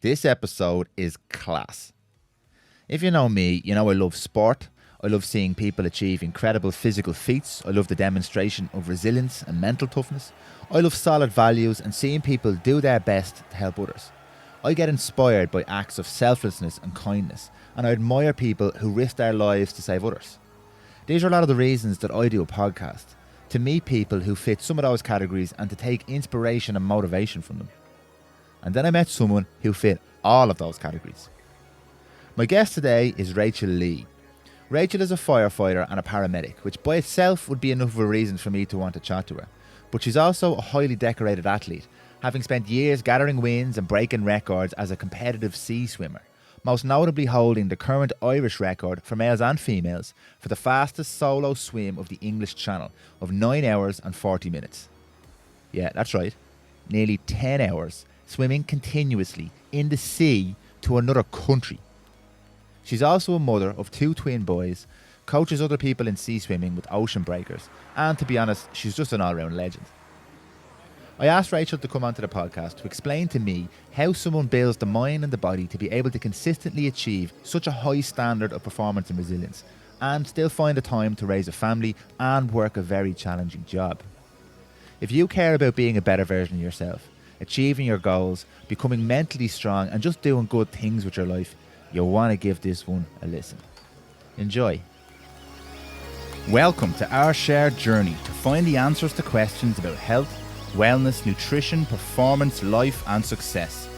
This episode is class. If you know me, you know I love sport. I love seeing people achieve incredible physical feats. I love the demonstration of resilience and mental toughness. I love solid values and seeing people do their best to help others. I get inspired by acts of selflessness and kindness, and I admire people who risk their lives to save others. These are a lot of the reasons that I do a podcast, to meet people who fit some of those categories and to take inspiration and motivation from them. And then I met someone who fit all of those categories. My guest today is Rachael Lee. Rachael is a firefighter and a paramedic, which by itself would be enough of a reason for me to want to chat to her. But she's also a highly decorated athlete, having spent years gathering wins and breaking records as a competitive sea swimmer, most notably holding the current Irish record for males and females for the fastest solo swim of the English Channel of 9 hours and 40 minutes. Yeah, that's right. Nearly 10 hours swimming continuously in the sea to another country. She's also a mother of 2 twin boys, coaches other people in sea swimming with ocean breakers, and to be honest, she's just an all-round legend. I asked Rachael to come onto the podcast to explain to me how someone builds the mind and the body to be able to consistently achieve such a high standard of performance and resilience, and still find the time to raise a family and work a very challenging job. If you care about being a better version of yourself, achieving your goals, becoming mentally strong, and just doing good things with your life, you'll want to give this one a listen. Enjoy. Welcome to our shared journey to find the answers to questions about health, wellness, nutrition, performance, life and success,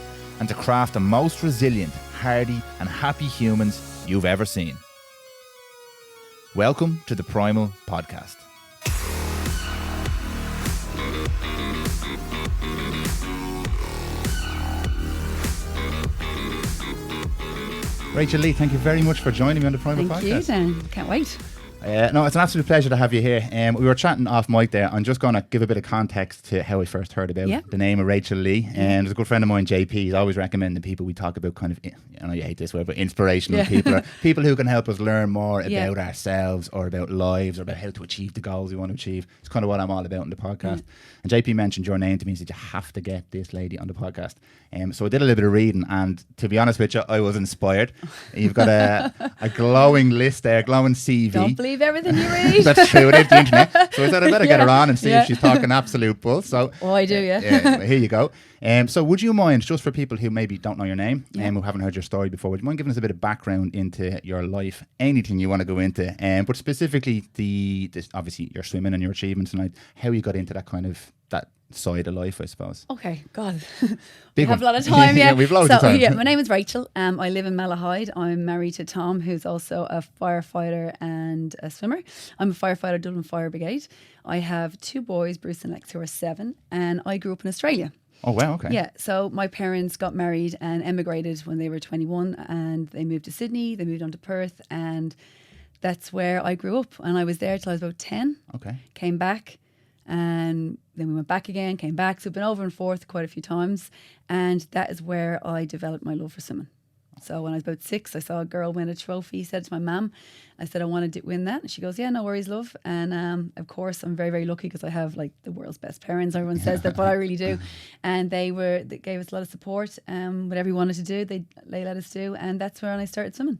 and to craft the most resilient, hardy and happy humans you've ever seen. Welcome to the Prymal podcast. Rachael Lee, thank you very much for joining me on the Prymal podcast. Thank you, Dan. Can't wait. No, it's an absolute pleasure to have you here. We were chatting off mic there. I'm just going to give a bit of context to how I first heard about the name of Rachael Lee. And there's a good friend of mine, JP. He's always recommending people we talk about kind of, I know you hate this word, but inspirational people. Or people who can help us learn more about ourselves or about lives or about how to achieve the goals we want to achieve. It's kind of what I'm all about in the podcast. And JP mentioned your name to me and said, you have to get this lady on the podcast. So I did a little bit of reading, and to be honest with you, I was inspired. You've got a glowing list there, glowing CV. Don't believe everything you read. That's true, it is the internet. So I thought I'd better get her on and see if she's talking absolute bull. So, I do, here you go. So would you mind, just for people who maybe don't know your name and who haven't heard your story before, would you mind giving us a bit of background into your life, anything you want to go into, but specifically this, obviously your swimming and your achievements tonight, how you got into that kind of, that side of life, I suppose. Okay, God. We have a lot of time, we've loads of time. Yeah, my name is Rachael. I live in Malahide. I'm married to Tom, who's also a firefighter and a swimmer. I'm a firefighter, Dublin Fire Brigade. I have 2 boys, Bruce and Lex, who are 7, and I grew up in Australia. Oh, wow, okay. Yeah, so my parents got married and emigrated when they were 21, and they moved to Sydney, they moved on to Perth, and that's where I grew up. And I was there till I was about 10. Okay. Came back. And then we went back again, came back. So I've been over and forth quite a few times. And that is where I developed my love for swimming. So when I was about 6, I saw a girl win a trophy, said to my mum, I said, I want to win that. And she goes, yeah, no worries, love. And of course, I'm very, very lucky because I have like the world's best parents. Everyone says that, but I really do. And they gave us a lot of support. Whatever we wanted to do, they let us do. And that's where I started swimming.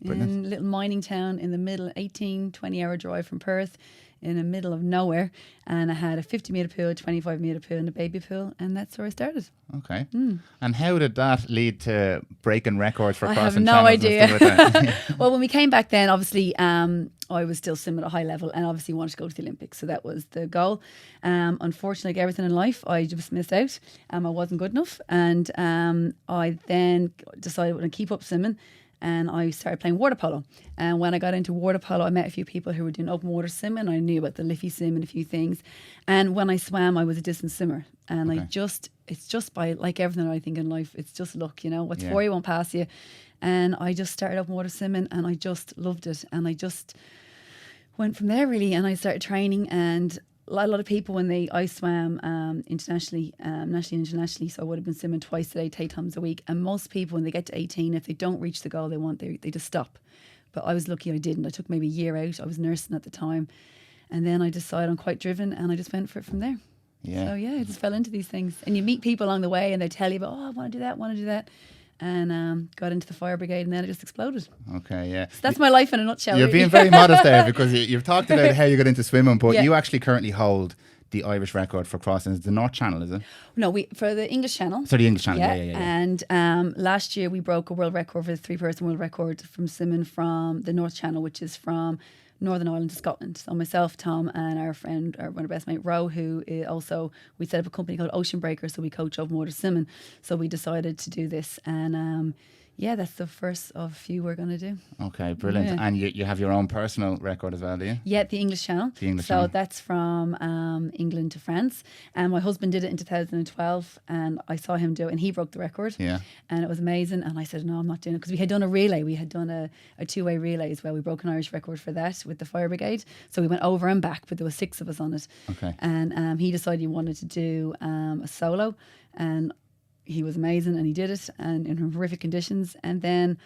Brilliant. In a little mining town in the middle, 20 hour drive from Perth, in the middle of nowhere, and I had a 50 metre pool, 25 metre pool and a baby pool, and that's where I started. Okay. And how did that lead to breaking records for crossing channels? I have and no idea. stuff like that? Well, when we came back then, obviously I was still swimming at a high level and obviously wanted to go to the Olympics, so that was the goal. Unfortunately, like everything in life, I just missed out. I wasn't good enough, and I then decided I would keep up swimming. And I started playing water polo. And when I got into water polo, I met a few people who were doing open water swimming. I knew about the Liffey swim and a few things. And when I swam, I was a distance swimmer. And it's just by, like everything I think in life, it's just luck, what's for you won't pass you. And I just started open water swimming and I just loved it. And I just went from there really. And I started training, and a lot of people I swam internationally, nationally and internationally, so I would have been swimming twice a day, 8 times a week. And most people, when they get to 18, if they don't reach the goal they want, they just stop. But I was lucky I didn't. I took maybe a year out. I was nursing at the time. And then I decided I'm quite driven, and I just went for it from there. Yeah. So I just fell into these things. And you meet people along the way and they tell you about, I want to do that, and got into the fire brigade, and then it just exploded. Okay, yeah. So that's my life in a nutshell. You're really. being very modest there because you've talked about how you got into swimming, but Yeah. you actually currently hold the Irish record for crossing the North Channel, is it? No, for the English Channel. So the English Channel, yeah. And last year we broke a world record for the 3-person world record from swimming from the North Channel, which is from Northern Ireland to Scotland. So myself, Tom, and our friend, one of our best mate, Ro, who also, we set up a company called Ocean Breaker, so we coach open water swimming. So we decided to do this, and that's the first of a few we're going to do. Okay, brilliant. Yeah. And you have your own personal record as well, do you? Yeah, the English Channel. So that's from England to France. And my husband did it in 2012, and I saw him do it, and he broke the record. Yeah. And it was amazing. And I said, no, I'm not doing it. Because we had done a relay. We had done a 2-way relay as well. We broke an Irish record for that with the fire brigade. So we went over and back, but there was 6 of us on it. Okay. And he decided he wanted to do a solo. And he was amazing, and he did it, and in horrific conditions. And then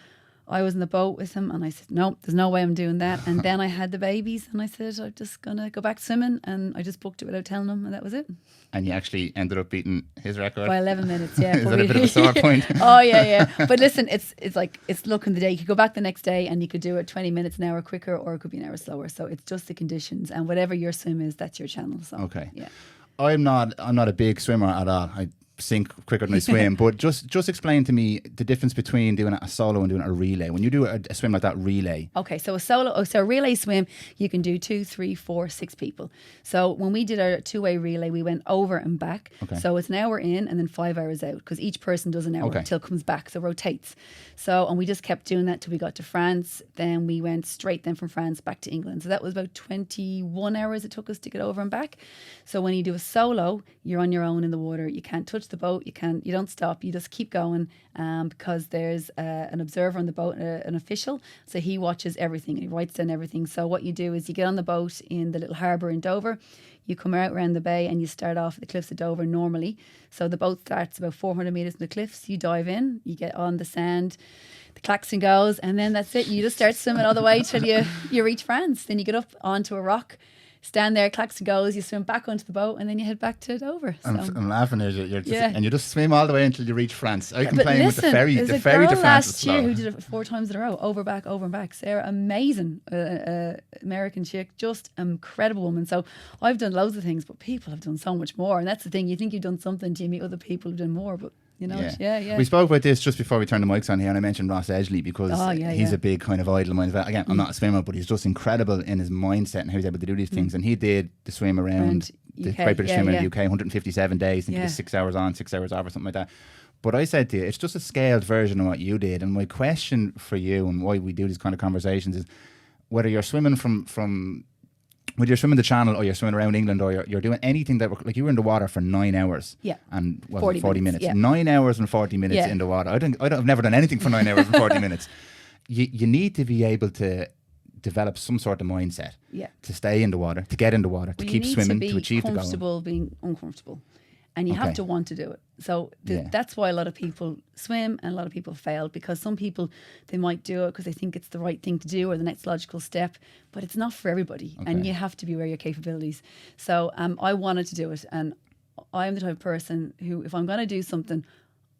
I was in the boat with him, and I said, no, there's no way I'm doing that. And then I had the babies, and I said, I'm just going to go back swimming. And I just booked it without telling him, and that was it. And you actually ended up beating his record? By 11 minutes, yeah. Is that a bit of a sore point? Oh, yeah. But listen, it's like, it's luck in the day. You could go back the next day, and you could do it 20 minutes an hour quicker, or it could be an hour slower. So it's just the conditions. And whatever your swim is, that's your channel. So, okay. Yeah. I'm not a big swimmer at all. I sink quicker than I swim, but just explain to me the difference between doing a solo and doing a relay. When you do a swim like that, relay. Okay, so a relay swim, you can do 2, 3, 4, 6 people. So when we did our 2-way relay, we went over and back. Okay. So it's an hour in and then 5 hours out, because each person does an hour until it comes back, so rotates. So, and we just kept doing that till we got to France. Then we went straight then from France back to England. So that was about 21 hours it took us to get over and back. So when you do a solo, you're on your own in the water. You can't touch the boat. You don't stop. You just keep going, because there's an observer on the boat, an official. So he watches everything and he writes down everything. So what you do is you get on the boat in the little harbour in Dover. You come out around the bay and you start off at the cliffs of Dover normally. So the boat starts about 400 metres from the cliffs. You dive in, you get on the sand, the klaxon goes, and then that's it. You just start swimming all the way till you reach France. Then you get up onto a rock, stand there, klaxon goes, you swim back onto the boat, and then you head back to Dover. So. I'm laughing at you. And you just swim all the way until you reach France. I complain with the ferry. There's The ferry a to girl France is last year slow. who did it 4 times in a row, over and back. Sarah, amazing, American chick, just incredible woman. So I've done loads of things, but people have done so much more, and that's the thing. You think you've done something till you meet other people who've done more, but. You know, yeah. We spoke about this just before we turned the mics on here, and I mentioned Ross Edgley because he's a big kind of idol of mine. Again, I'm not a swimmer, but he's just incredible in his mindset and how he's able to do these things. And he did the swim around the Great British Swim in the UK, 157 days. I think it was 6 hours on, 6 hours off, or something like that. But I said to you, it's just a scaled version of what you did. And my question for you, and why we do these kind of conversations, is whether you're swimming whether you're swimming the channel or you're swimming around England or you're doing anything that, like you were in the water for 9 hours. Yeah. And 40 minutes. yeah. 9 hours and 40 minutes in the water. I've never done anything for 9 hours and 40 minutes. You need to be able to develop some sort of mindset to stay in the water, to get in the water, to keep swimming, to achieve the goal. You need to be comfortable being uncomfortable. And you have to want to do it. So that's why a lot of people swim and a lot of people fail, because some people, they might do it because they think it's the right thing to do or the next logical step, but it's not for everybody. And you have to be aware of your capabilities. So I wanted to do it, and I'm the type of person who, if I'm going to do something,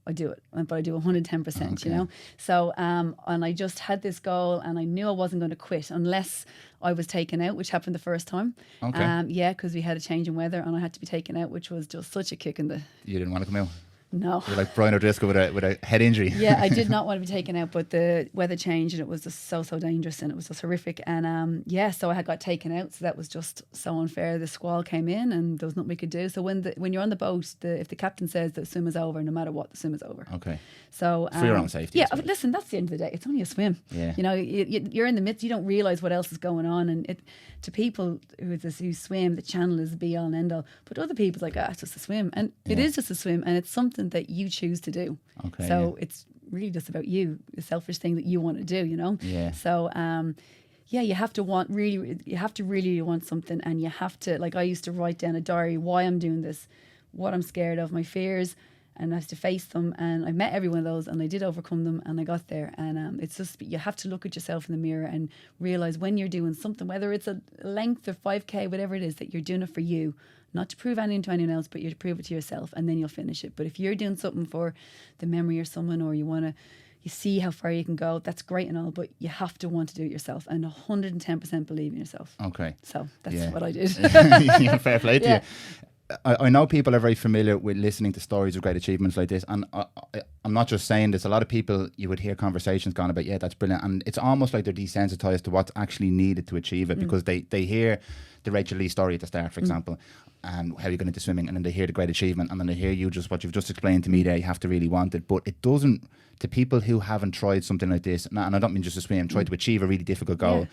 I do it, but I do 110%, you know. So, and I just had this goal, and I knew I wasn't going to quit unless I was taken out, which happened the first time. Because we had a change in weather, and I had to be taken out, which was just such a kick in the. You didn't want to come out? No. You're like Brian O'Driscoll with a head injury. Yeah, I did not want to be taken out, but the weather changed and it was just so dangerous and it was just horrific. And so I got taken out, so that was just so unfair. The squall came in and there was nothing we could do. So when you're on the boat, if the captain says the swim is over, no matter what, the swim is over. Okay. So for your own safety. Yeah, but listen, that's the end of the day. It's only a swim. Yeah. You know, you're in the midst. You don't realise what else is going on, and to people who swim, the channel is the be all and end all. But other people's like, it's just a swim, and it is just a swim, and it's something that you choose to do. Okay. So it's really just about you, a selfish thing that you want to do. You know. Yeah. So you have to really want something, and you have to, like, I used to write down a diary why I'm doing this, what I'm scared of, my fears. and I have to face them. And I met every one of those, and I did overcome them, and I got there. And it's just, you have to look at yourself in the mirror and realize when you're doing something, whether it's a length or 5K, whatever it is, that you're doing it for you, not to prove anything to anyone else, but you to prove it to yourself, and then you'll finish it. But if you're doing something for the memory of someone, or you see how far you can go, that's great and all, but you have to want to do it yourself and 110% believe in yourself. Okay. So that's what I did. Fair play to you. I know people are very familiar with listening to stories of great achievements like this, and I'm not just saying this. A lot of people, you would hear conversations going about, yeah, that's brilliant, and it's almost like they're desensitized to what's actually needed to achieve it, because they hear the Rachael Lee story at the start, for example, and how you got into swimming, and then they hear the great achievement, and then they hear what you've just explained to me there. You have to really want it, but it doesn't. To people who haven't tried something like this, and I don't mean just to swim, tried to achieve a really difficult goal. Yeah.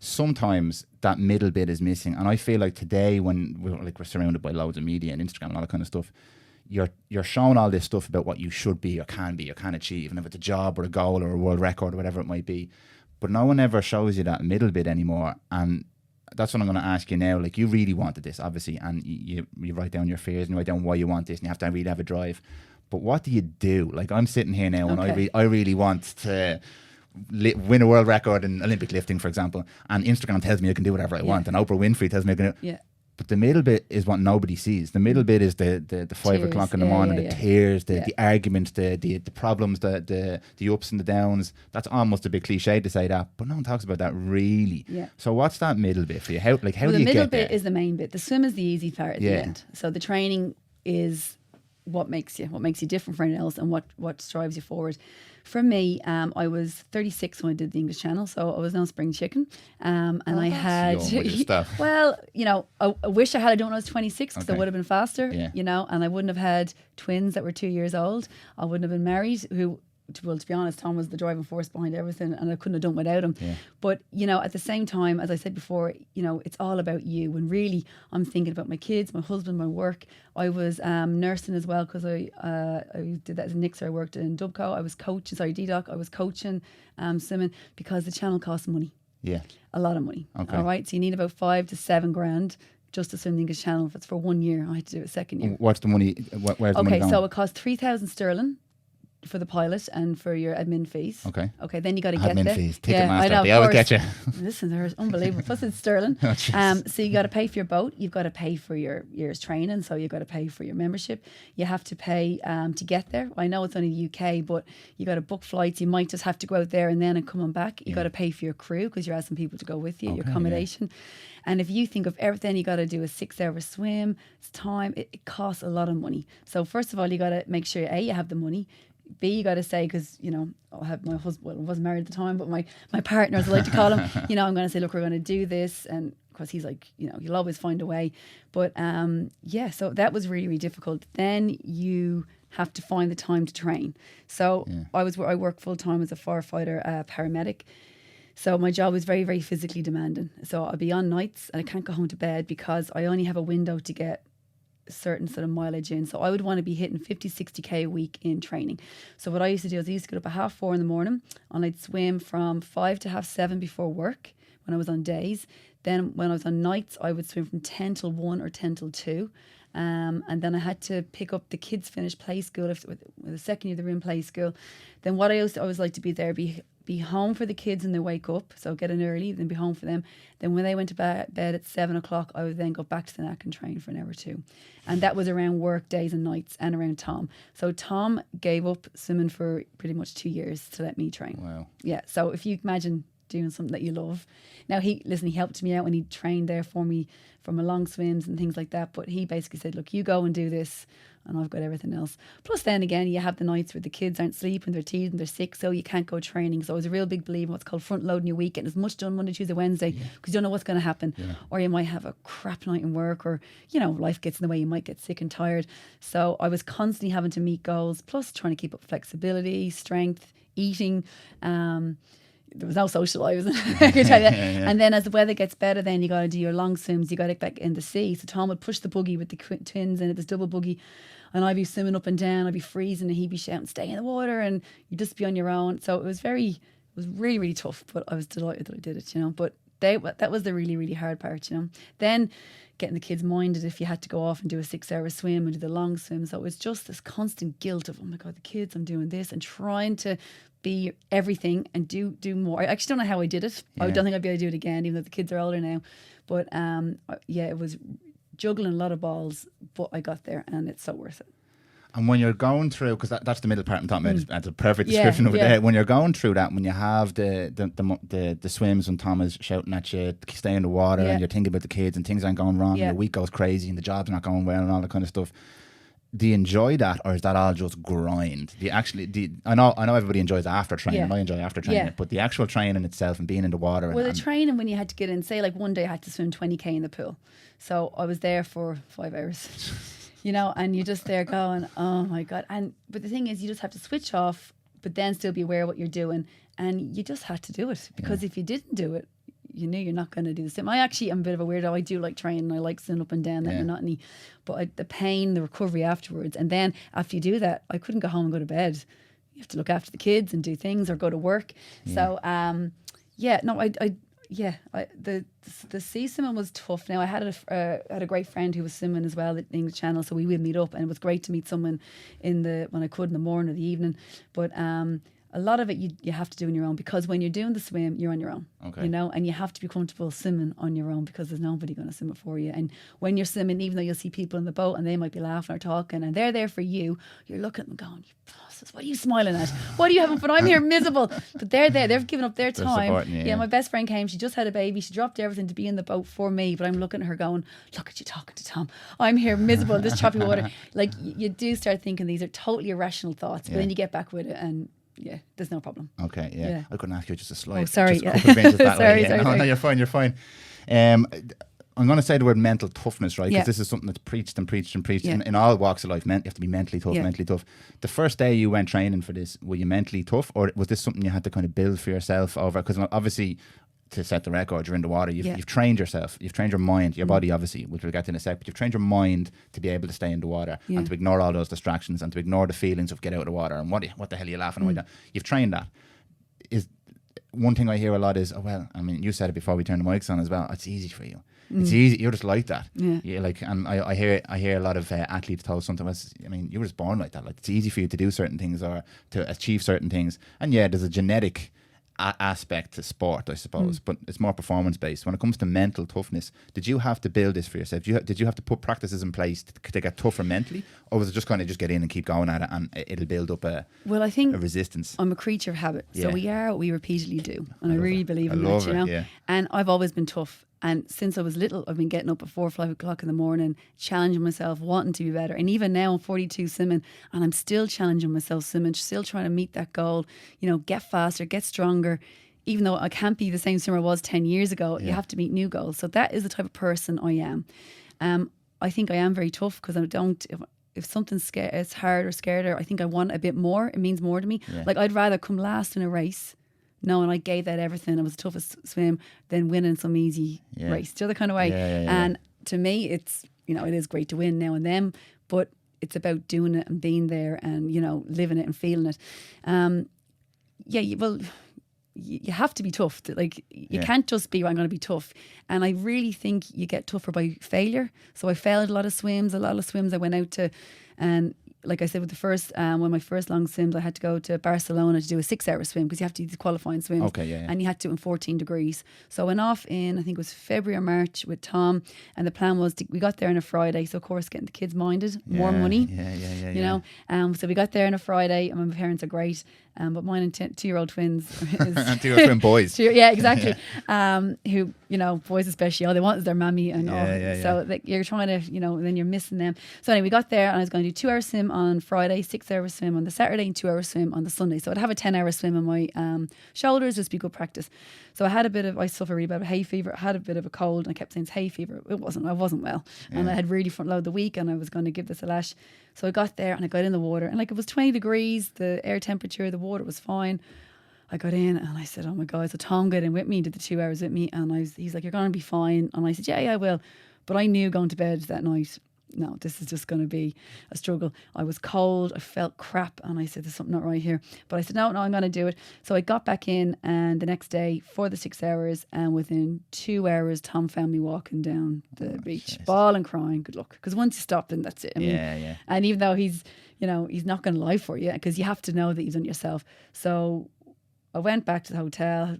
Sometimes that middle bit is missing, and I feel like today, when we're surrounded by loads of media and Instagram and all that kind of stuff, you're showing all this stuff about what you should be or can achieve, and if it's a job or a goal or a world record or whatever it might be, but no one ever shows you that middle bit anymore. And that's what I'm going to ask you now. Like, you really wanted this, obviously, and you write down your fears and you write down why you want this, and you have to really have a drive. But what do you do? Like, I'm sitting here now, and I really want to win a world record in Olympic lifting, for example, and Instagram tells me I can do whatever I want, and Oprah Winfrey tells me I can do. Yeah. But the middle bit is what nobody sees. The middle bit is the 5 o'clock in the morning, the tears, the arguments, the problems, the ups and the downs. That's almost a bit cliche to say that, but no one talks about that really. Yeah. So what's that middle bit for you? How do you get there? The middle bit is the main bit. The swim is the easy part at the end. So the training is what makes you different from anyone else, and what drives you forward. For me, I was 36 when I did the English Channel, so I was no spring chicken. And I had, well, I wish I had done when I was 26, because I would have been faster, and I wouldn't have had twins that were 2 years old. I wouldn't have been married, to be honest, Tom was the driving force behind everything, and I couldn't have done without him. Yeah. But, at the same time, as I said before, it's all about you. And really, I'm thinking about my kids, my husband, my work. I was nursing as well, because I did that as a nixer. I worked in Dubco. I was coaching, DDoc. I was coaching swimming, because the channel costs money. Yeah. A lot of money. Okay. All right. So you need about 5 to 7 grand just to swim the English Channel. If it's for 1 year, I had to do it second year. What's the money? Where's the money going? Okay, so it cost 3,000 sterling. For the pilot and for your admin fees. Okay, then you got to get there. Admin fees, Ticketmaster, they always get you. Listen, they're unbelievable. Plus it's sterling. So you got to pay for your boat. You've got to pay for your year's training. So you've got to pay for your membership. You have to pay to get there. I know it's only the UK, but you got to book flights. You might just have to go out there and then coming back. You got to pay for your crew, because you're asking people to go with you, your accommodation. And if you think of everything, you got to do a 6-hour swim. It's time. It costs a lot of money. So first of all, you got to make sure you have the money. B, you got to say, because, I have my husband, well, I wasn't married at the time, but my partner, as I like to call him, I'm going to say, look, we're going to do this. And of course, he's like, you'll always find a way. But so that was really, really difficult. Then you have to find the time to train. So I work full time as a firefighter, paramedic. So my job was very, very physically demanding. So I'll be on nights and I can't go home to bed, because I only have a window to get certain sort of mileage in. So I would want to be hitting 50, 60k a week in training. So what I used to do is I used to get up at 4:30 in the morning, and I'd swim from 5 to 7:30 before work when I was on days. Then when I was on nights, I would swim from 10 till 1 or 10 till 2. And then I had to pick up the kids, finish play school. With the second year they were in play school. Then what I always like to be there, be home for the kids when they wake up. So get in early, then be home for them. Then when they went to bed at 7 o'clock, I would then go back to the NAC and train for an hour or two. And that was around work days and nights, and around Tom. So Tom gave up swimming for pretty much 2 years to let me train. Wow. Yeah. So if you imagine doing something that you love. Now he helped me out when he trained there for me for my long swims and things like that. But he basically said, look, you go and do this, and I've got everything else. Plus then again, you have the nights where the kids aren't sleeping, they're teething, they're sick, so you can't go training. So I was a real big believer in what's called front loading your week, and as much done Monday, Tuesday, Wednesday, because you don't know what's going to happen. Yeah. Or you might have a crap night in work, or, life gets in the way, you might get sick and tired. So I was constantly having to meet goals, plus trying to keep up flexibility, strength, eating, there was no social lives. I can tell you. And then as the weather gets better, then you got to do your long swims. You got to get back in the sea. So Tom would push the buggy with the twins in it, this double buggy, and I'd be swimming up and down. I'd be freezing, and he'd be shouting, "Stay in the water!" And you'd just be on your own. So it was really, really tough. But I was delighted that I did it. But that was the really, really hard part, Then getting the kids minded if you had to go off and do a 6-hour swim and do the long swim. So it was just this constant guilt of, oh my God, the kids, I'm doing this, and trying to be everything and do more. I actually don't know how I did it. I don't think I'd be able to do it again, even though the kids are older now. But it was juggling a lot of balls, but I got there, and it's so worth it. And when you're going through, because that's the middle part I'm talking about, that's a perfect description of it. When you're going through that, when you have the swims and Tom is shouting at you, stay in the water, and you're thinking about the kids and things aren't going wrong, and your week goes crazy and the job's not going well and all that kind of stuff. Do you enjoy that, or is that all just grind? Do you actually? I know everybody enjoys after training. And I enjoy after training, but the actual training itself and being in the water. Well, the training when you had to get in, say like one day I had to swim 20k in the pool, so I was there for 5 hours. And you're just there going, oh my God. But the thing is, you just have to switch off, but then still be aware of what you're doing. And you just had to do it, because if you didn't do it, you knew you're not going to do the same. I actually am a bit of a weirdo. I do like training. I like sitting up and down that monotony. But the pain, the recovery afterwards. And then after you do that, I couldn't go home and go to bed. You have to look after the kids and do things or go to work. So, the sea swimming was tough. Now I had a great friend who was swimming as well at the English Channel, so we would meet up, and it was great to meet someone when I could in the morning or the evening. But a lot of it you have to do on your own, because when you're doing the swim, you're on your own. Okay. And you have to be comfortable swimming on your own, because there's nobody going to swim it for you. And when you're swimming, even though you'll see people in the boat and they might be laughing or talking and they're there for you, you're looking at them going, you bosses, what are you smiling at? What are you having fun? I'm here miserable. But they're there. They've given up their time. You, my best friend came. She just had a baby. She dropped everything to be in the boat for me. But I'm looking at her going, look at you talking to Tom. I'm here miserable in this choppy water. Like, you do start thinking these are totally irrational thoughts. But then you get back with it and there's no problem. Okay, yeah. I couldn't ask you just a slight. Oh, sorry. Just a couple of inches that way. Sorry. No, you're fine. I'm going to say the word mental toughness, right? Because this is something that's preached in all walks of life. You have to be mentally tough. The first day you went training for this, were you mentally tough, or was this something you had to kind of build for yourself over? Because obviously, to set the record, you're in the water. You've trained yourself. You've trained your mind, your body, obviously, which we'll get to in a sec. But you've trained your mind to be able to stay in the water and to ignore all those distractions and to ignore the feelings of get out of the water and what the hell are you laughing about? You've trained that. Is one thing I hear a lot is, oh well, I mean, you said it before we turned the mics on as well. It's easy for you. It's easy. You're just like that. You're like, and I hear a lot of athletes tell sometimes. I mean, you were just born like that. Like, it's easy for you to do certain things or to achieve certain things. And there's a genetic aspect to sport, I suppose, but it's more performance based. When it comes to mental toughness, did you have to build this for yourself? Did you have to put practices in place to get tougher mentally, or was it just kind of just get in and keep going at it and it'll build up a resistance? I'm a creature of habit, so we are what we repeatedly do, and I really believe in that. And I've always been tough. And since I was little, I've been getting up at 4 or 5 o'clock in the morning, challenging myself, wanting to be better. And even now I'm 42 swimming, and I'm still challenging myself swimming, still trying to meet that goal, get faster, get stronger. Even though I can't be the same swimmer I was 10 years ago, you have to meet new goals. So that is the type of person I am. I think I am very tough, because I don't... If something's it's hard or scared, or I think I want a bit more, it means more to me. Like, I'd rather come last in a race knowing I gave that everything, it was the toughest swim, than winning some easy race. The other kind of way. And to me, it's, it is great to win now and then, but it's about doing it and being there and, living it and feeling it. You have to be tough. Like, you can't just be, I'm going to be tough. And I really think you get tougher by failure. So I failed a lot of swims I went out to, and like I said, with the first, one of my first long swims, I had to go to Barcelona to do a 6-hour swim, because you have to do the qualifying swim. And you had to do it in 14 degrees. So I went off in, I think it was February or March with Tom, and the plan was we got there on a Friday. So of course, getting the kids minded, more money. So we got there on a Friday, and my parents are great. But mine and 2-year-old twins is 2-year-old twin boys. Exactly. Who, boys especially, all they want is their mammy and all. So like, you're trying to, then you're missing them. So anyway, we got there, and I was going to do 2-hour swim on Friday, 6-hour swim on the Saturday, and 2-hour swim on the Sunday. So I'd have a 10-hour swim on my shoulders, just be good practice. So I suffer really bad with hay fever. I had a bit of a cold, and I kept saying it's hay fever. I wasn't well. And I had really front loaded the week, and I was going to give this a lash. So I got there, and I got in the water, and like, it was 20 degrees, the air temperature, the water was fine. I got in, and I said, oh my God. So Tom got in with me, did the 2 hours with me, and he's like, you're going to be fine. And I said, yeah, I will. But I knew going to bed that night, no, this is just going to be a struggle. I was cold, I felt crap, and I said, there's something not right here. But I said, no, I'm going to do it. So I got back in, and the next day for the 6 hours, and within 2 hours, Tom found me walking down the beach, bawling, crying. Good luck, because once you stop, then that's it. I mean, yeah. And even though he's not going to lie for you, because you have to know that you've done it yourself. So I went back to the hotel.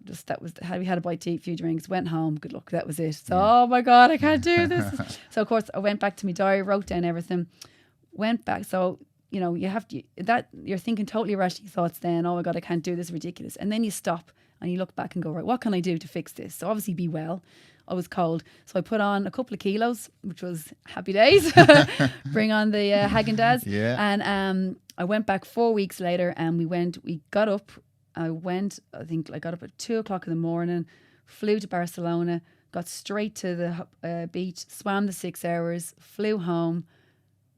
We had a bite to eat, a few drinks, went home. Good luck, that was it. So, oh my God, I can't do this. So of course I went back to my diary, wrote down everything, went back. So you have to you're thinking totally irrational thoughts. Then, oh my God, I can't do this, ridiculous. And then you stop and you look back and go, right, what can I do to fix this? So obviously be well. I was cold, so I put on a couple of kilos, which was happy days. Bring on the Haagen-Dazs. And I went back 4 weeks later, and we got up. I got up at 2:00 in the morning, flew to Barcelona, got straight to the beach, swam the 6 hours, flew home,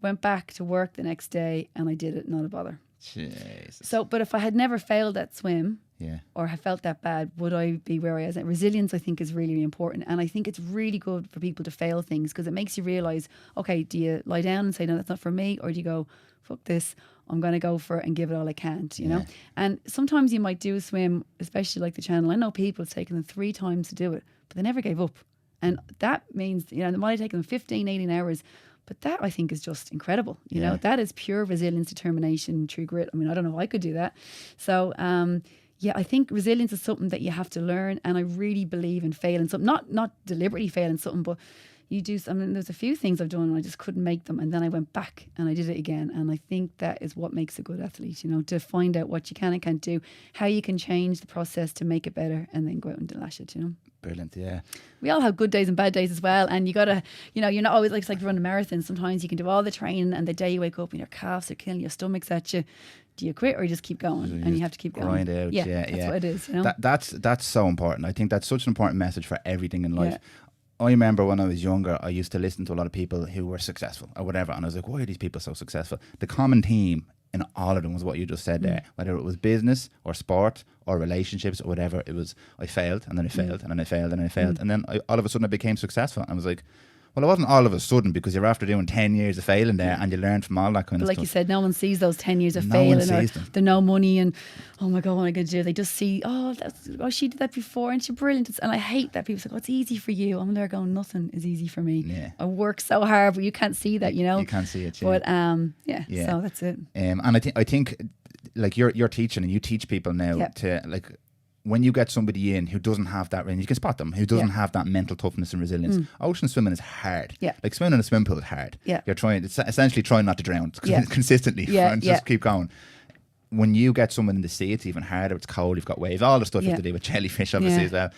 went back to work the next day, and I did it, not a bother. Jesus. So, but if I had never failed that swim, yeah, or had felt that bad, would I be where I was? Resilience, I think, is really, really important. And I think it's really good for people to fail things, because it makes you realise, okay, do you lie down and say, no, that's not for me? Or do you go, fuck this, I'm going to go for it and give it all I can, you know? And sometimes you might do a swim, especially like the channel. I know people, it's taken them 3 times to do it, but they never gave up. And that means, it might have taken them 15, 18 hours. But that, I think, is just incredible. You know, that is pure resilience, determination, true grit. I mean, I don't know if I could do that. So, I think resilience is something that you have to learn. And I really believe in failing something, not deliberately failing something, but you do. I mean, there's a few things I've done and I just couldn't make them. And then I went back and I did it again. And I think that is what makes a good athlete, to find out what you can and can't do, how you can change the process to make it better, and then go out and lash it, Brilliant, yeah. We all have good days and bad days as well. And you got to, you're not always, like, it's like running a marathon. Sometimes you can do all the training and the day you wake up and your calves are killing, your stomach's at you. Do you quit or you just keep going? So and you have to keep going. Grind out, that's what it is, That's so important. I think that's such an important message for everything in life. I remember when I was younger, I used to listen to a lot of people who were successful or whatever. And I was like, why are these people so successful? The common theme in all of them was what you just said there. Whether it was business or sport or relationships or whatever, it was, I failed and then I failed and then I failed and then I failed. And then all of a sudden I became successful. And I was like, well, it wasn't all of a sudden, because you're after doing 10 years of failing there and you learned from all that kind of stuff. Like you said, no one sees those 10 years of failing, or the no money and, oh my God, what am I going to do? They just see, she did that before and she's brilliant. And I hate that people say, it's easy for you. I'm there going, nothing is easy for me. Yeah. I work so hard, but you can't see that, You can't see it, But so that's it. And I think like you're teaching and you teach people now to, like, when you get somebody in who doesn't have that, and you can spot them, who doesn't have that mental toughness and resilience. Ocean swimming is hard. Like swimming in a swimming pool is hard. You're essentially trying not to drown consistently and just keep going. When you get someone in the sea, it's even harder. It's cold, you've got waves, all the stuff you have to do with jellyfish, obviously, as well.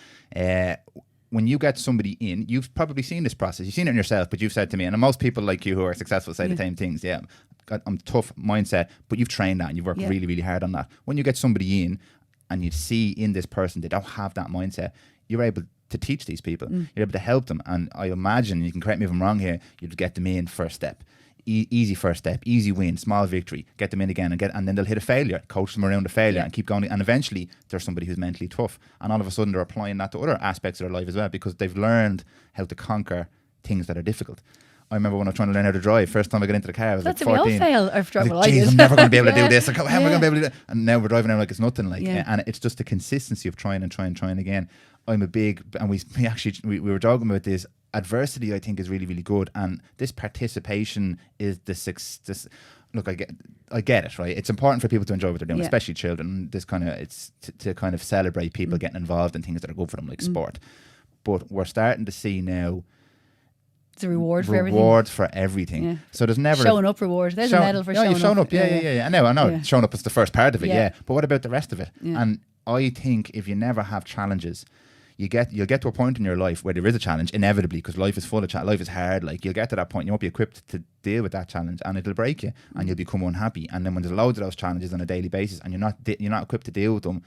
When you get somebody in, you've probably seen this process. You've seen it in yourself, but you've said to me, and most people like you who are successful say the same things. I'm tough mindset, but you've trained that and you've worked really, really hard on that. When you get somebody in, and you see in this person they don't have that mindset, you're able to teach these people. You're able to help them. And I imagine, you can correct me if I'm wrong here, you'd get them in first step. Easy first step, easy win, small victory, get them in again and then they'll hit a failure, coach them around a failure and keep going. And eventually there's somebody who's mentally tough. And all of a sudden they're applying that to other aspects of their life as well, because they've learned how to conquer things that are difficult. I remember when I was trying to learn how to drive, first time I got into the car, I was like 14. We all fail. I'm never going to be able to do this. Like, how am I going to be able to do that? And now we're driving around like it's nothing. And it's just the consistency of trying again. I'm a big, and we were talking about this. Adversity, I think, is really, really good. And this participation is the success. Look, I get it, right? It's important for people to enjoy what they're doing, especially children. This kind of, it's to kind of celebrate people getting involved in things that are good for them, like sport. But we're starting to see now, it's a reward for everything. Reward for everything. Yeah. So there's never showing up reward. There's a medal for showing up. You've shown up. Yeah. I know. Showing up is the first part of it. But what about the rest of it? And I think if you never have challenges, you'll get to a point in your life where there is a challenge inevitably, because life is full of life is hard. Like, you'll get to that point, you won't be equipped to deal with that challenge, and it'll break you, and you'll become unhappy. And then when there's loads of those challenges on a daily basis, and you're not equipped to deal with them,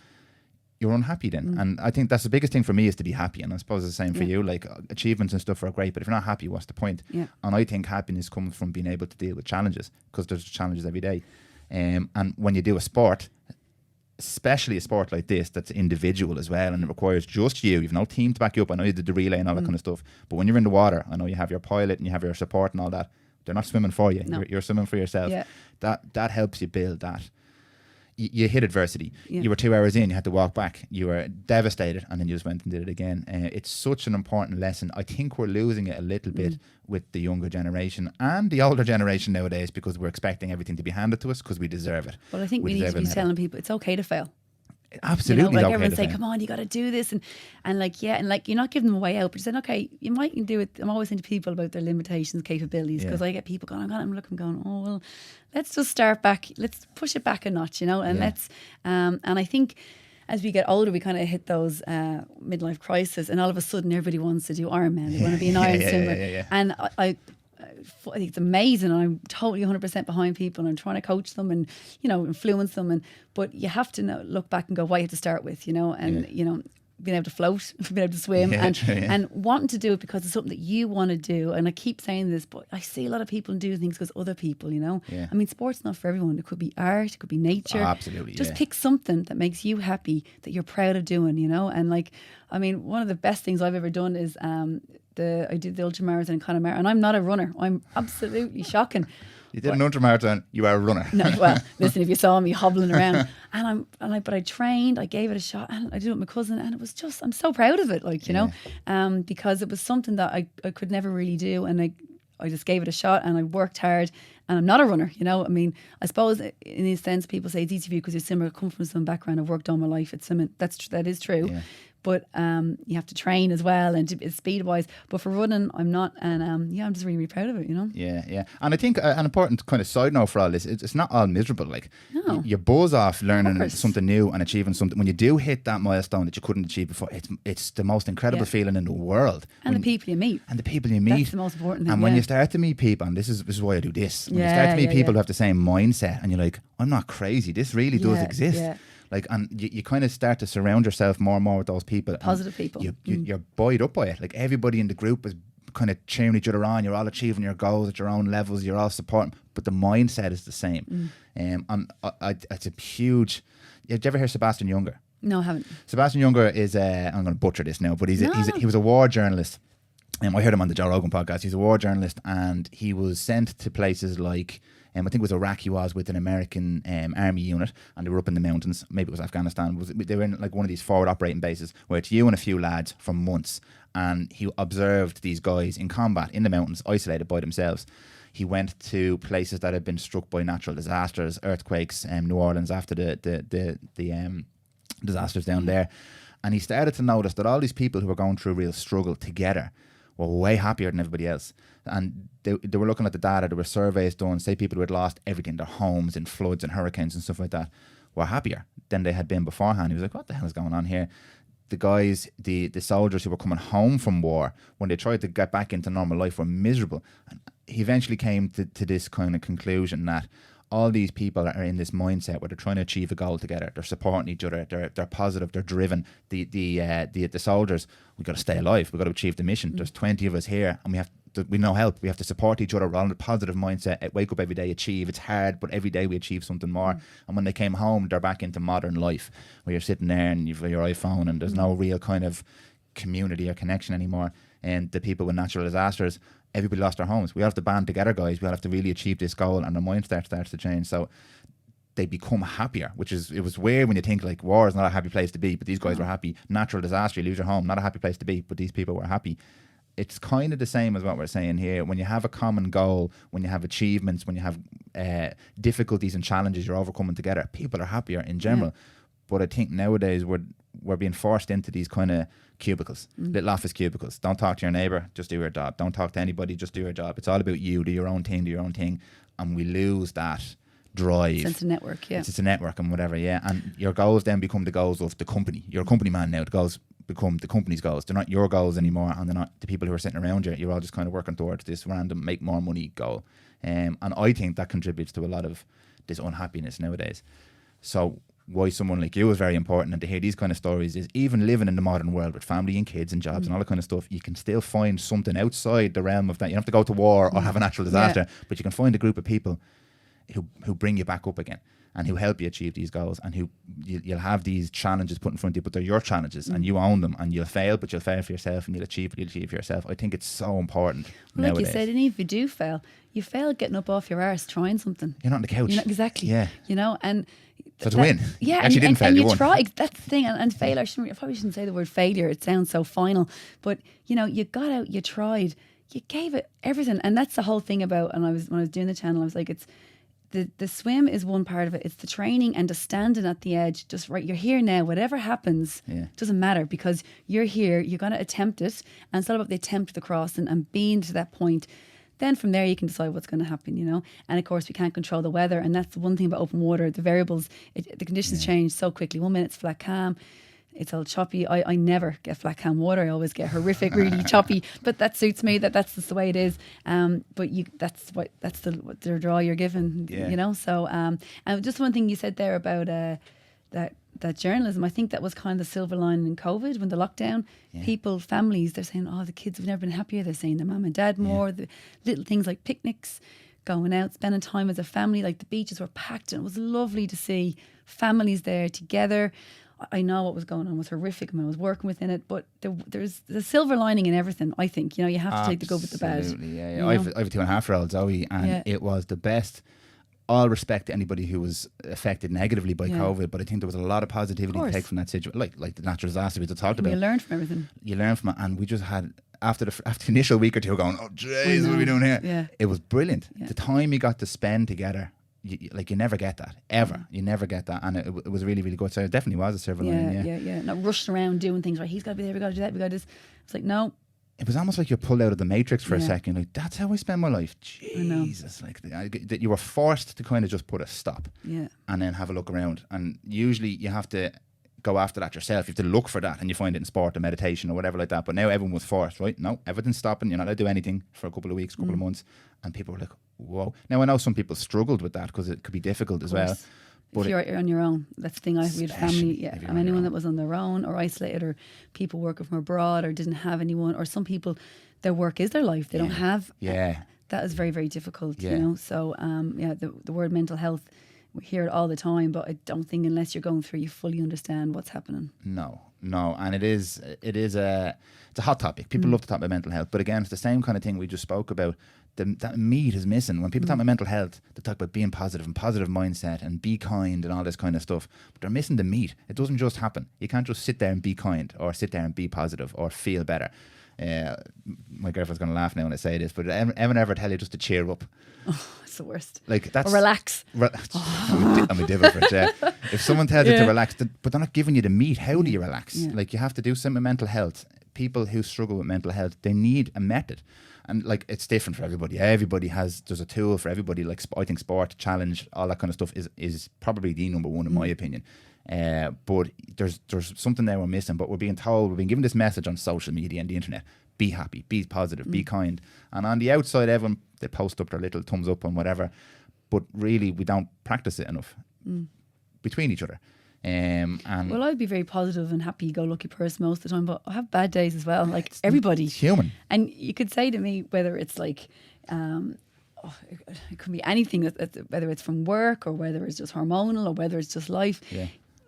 you're unhappy then. And I think that's the biggest thing for me, is to be happy. And I suppose it's the same for you. Like, achievements and stuff are great, but if you're not happy, what's the point? And I think happiness comes from being able to deal with challenges, because there's challenges every day. And when you do a sport, especially a sport like this that's individual as well, and it requires just you've no team to back you up. I know you did the relay and all that kind of stuff, but when you're in the water, I know you have your pilot and you have your support and all that. They're not swimming for you. No. You're swimming for yourself. Yeah. That helps you build that. You hit adversity. Yeah. You were 2 hours in, you had to walk back. You were devastated, and then you just went and did it again. It's such an important lesson. I think we're losing it a little bit with the younger generation and the older generation nowadays, because we're expecting everything to be handed to us because we deserve it. But I think we need to be telling people it's okay to fail. Absolutely, like okay everyone to say, fail. come on, you got to do this, and like you're not giving them a way out, but you're saying, okay, you might do it. I'm always saying to people about their limitations, capabilities, because I get people going, I'm going, oh well, let's just start back, let's push it back a notch, and let's and I think as we get older, we kind of hit those midlife crises, and all of a sudden everybody wants to do Ironman, they want to be an Iron swimmer, and I think it's amazing, and I'm totally 100% behind people, and I'm trying to coach them and influence them, but you have to look back and go, what you have to start with, being able to float, being able to swim, and wanting to do it because it's something that you want to do. And I keep saying this, but I see a lot of people do things because other people, I mean, sport's not for everyone. It could be art, it could be nature. Oh, absolutely, just pick something that makes you happy, that you're proud of doing, and like, I mean, one of the best things I've ever done is I did the ultramarathon in Connemara, and I'm not a runner. I'm absolutely shocking. You did an ultramarathon, you are a runner. No, well, listen, if you saw me hobbling around, but I trained, I gave it a shot, and I did it with my cousin, and it was just, I'm so proud of it, because it was something that I could never really do, and I just gave it a shot, and I worked hard, and I'm not a runner, I mean, I suppose in a sense people say it's easy for you because you're similar, come from some background, I've worked all my life, that is true. Yeah. But you have to train as well, and speed wise. But for running, I'm not, and I'm just really, really proud of it. Yeah. And I think an important kind of side note for all this, it's not all miserable. Like you buzz off learning something new and achieving something. When you do hit that milestone that you couldn't achieve before, it's the most incredible feeling in the world. And the people you meet. That's the most important thing. And when you start to meet people, and this is why I do this. When you start to meet people who have the same mindset, and you're like, I'm not crazy. This really does exist. Yeah. Like, and you kind of start to surround yourself more and more with those people. Positive people. You're buoyed up by it. Like, everybody in the group is kind of cheering each other on. You're all achieving your goals at your own levels. You're all supporting, but the mindset is the same. And it's a huge... Did you ever hear Sebastian Junger? No, I haven't. Sebastian Junger is... I'm going to butcher this now, but he was a war journalist. I heard him on the Joe Rogan podcast. He's a war journalist, and he was sent to places like... I think it was Iraq he was with an American army unit, and they were up in the mountains. Maybe it was Afghanistan. They were in like one of these forward operating bases where it's you and a few lads for months. And he observed these guys in combat in the mountains, isolated by themselves. He went to places that had been struck by natural disasters, earthquakes, New Orleans after the disasters down there. And he started to notice that all these people who were going through a real struggle together were way happier than everybody else. And they were looking at the data, there were surveys done, say people who had lost everything, their homes in floods and hurricanes and stuff like that, were happier than they had been beforehand. He was like, what the hell is going on here? The guys, the soldiers who were coming home from war, when they tried to get back into normal life, were miserable. And he eventually came to this kind of conclusion that all these people are in this mindset where they're trying to achieve a goal together. They're supporting each other. They're positive. They're driven. The soldiers, we got to stay alive. We got to achieve the mission. There's 20 of us here, and we know help. We have to support each other. We're all in a positive mindset. Wake up every day, achieve. It's hard, but every day we achieve something more. And when they came home, they're back into modern life, where you're sitting there and you've your iPhone, and there's no real kind of community or connection anymore. And the people with natural disasters, everybody lost their homes. We all have to band together, guys. We all have to really achieve this goal, and the mindset starts to change. So they become happier, it was weird when you think like war is not a happy place to be, but these guys were happy. Natural disaster, you lose your home, not a happy place to be, but these people were happy. It's kind of the same as what we're saying here. When you have a common goal, when you have achievements, when you have difficulties and challenges you're overcoming together, people are happier in general. Yeah. But I think nowadays we're being forced into these kind of cubicles, little office cubicles. Don't talk to your neighbour, just do your job. Don't talk to anybody, just do your job. It's all about you, do your own thing. And we lose that drive. Sense of network, yeah. It's a network and whatever, yeah. And your goals then become the goals of the company. You're a company man now. The goals become the company's goals. They're not your goals anymore, and they're not the people who are sitting around you. You're all just kind of working towards this random make more money goal. And I think that contributes to a lot of this unhappiness nowadays. So why someone like you is very important, and to hear these kind of stories is even living in the modern world with family and kids and jobs and all that kind of stuff, you can still find something outside the realm of that. You don't have to go to war or have a natural disaster, but you can find a group of people who bring you back up again. and who help you achieve these goals, and who you'll have these challenges put in front of you, but they're your challenges and you own them, and you'll fail, but you'll fail for yourself, and you'll achieve for yourself. I think it's so important Like nowadays. you said, and if you do fail, you fail getting up off your arse trying something. You're not on the couch. You're not, exactly. Yeah. You know, and So to win. Yeah, Actually didn't fail, and you you won. try. That's the thing. And failure, I probably shouldn't say the word failure. It sounds so final. But, you know, you got out, you tried, you gave it everything. And that's the whole thing about, and when I was doing the channel, I was like, it's the swim is one part of it. It's the training and the standing at the edge. Just right, you're here now. Whatever happens, doesn't matter, because you're here. You're going to attempt it. And it's all about the attempt of the cross and being to that point. Then from there you can decide what's going to happen, you know. And of course we can't control the weather, and that's the one thing about open water. The variables, the conditions change so quickly. 1 minute it's flat calm, it's all choppy. I never get flat calm water. I always get horrific, really choppy. But that suits me. That's just the way it is. But that's the draw you're given, you know. So and just one thing you said there about that journalism, I think that was kind of the silver lining in COVID, when the lockdown, people, families, they're saying, oh, the kids have never been happier. They're saying their mum and dad more, the little things like picnics, going out, spending time as a family, like the beaches were packed, and it was lovely to see families there together. I know what was going on was horrific when I was working within it, but there's the silver lining in everything, I think. You know, you have to take the good with the bad. Absolutely, yeah. You know? I have a 2.5-year-old, Zoe, and it was the best. All respect to anybody who was affected negatively by COVID, but I think there was a lot of positivity to take from that situation, like the natural disaster we just talked about. You learn from everything. You learn from it, and we just had, after the initial week or two, going, oh jeez, what are we doing here? Yeah. It was brilliant. The time you got to spend together, you never get that ever. You never get that, and it was really, really good. So it definitely was a silver lining. Yeah. Not rushing around doing things. Right, he's got to be there. We got to do that. We got to do this. It's like, no. It was almost like you're pulled out of the Matrix for a second. Like, that's how I spend my life. Jesus, like that you were forced to kind of just put a stop, and then have a look around. And usually you have to go after that yourself. You have to look for that, and you find it in sport or meditation or whatever like that. But now everyone was forced, right? No, everything's stopping. You're not allowed to do anything for a couple of weeks, couple of months, and people were like, "Whoa!" Now I know some people struggled with that because it could be difficult as well. But if you're on your own, that's the thing. We had family, and anyone that was on their own or isolated, or people working from abroad or didn't have anyone, or some people, their work is their life. They don't have. That is very, very difficult. You know. So the word mental health, we hear it all the time, but I don't think unless you're going through, you fully understand what's happening. No, and it's a hot topic. People love to talk about mental health, but again, it's the same kind of thing we just spoke about. That meat is missing. When people talk about mental health, they talk about being positive and positive mindset and be kind and all this kind of stuff. But they're missing the meat. It doesn't just happen. You can't just sit there and be kind or sit there and be positive or feel better. My girlfriend's going to laugh now when I say this, but ever tell you just to cheer up? Oh, it's the worst. Like that's or relax. I'm a devil for it. Yeah. If someone tells you to relax, but they're not giving you the meat, how do you relax? Like you have to do something with mental health. People who struggle with mental health, they need a method. And like it's different for everybody. There's a tool for everybody. Like I think sport, challenge, all that kind of stuff is probably the number one in my opinion. But there's something there we're missing. But we're being given this message on social media and the internet: be happy, be positive, be kind. And on the outside, everyone, they post up their little thumbs up and whatever. But really, we don't practice it enough between each other. Well, I'd be very positive and happy-go-lucky person most of the time, but I have bad days as well, like everybody. It's human. And you could say to me, whether it's like, it could be anything, whether it's from work or whether it's just hormonal or whether it's just life.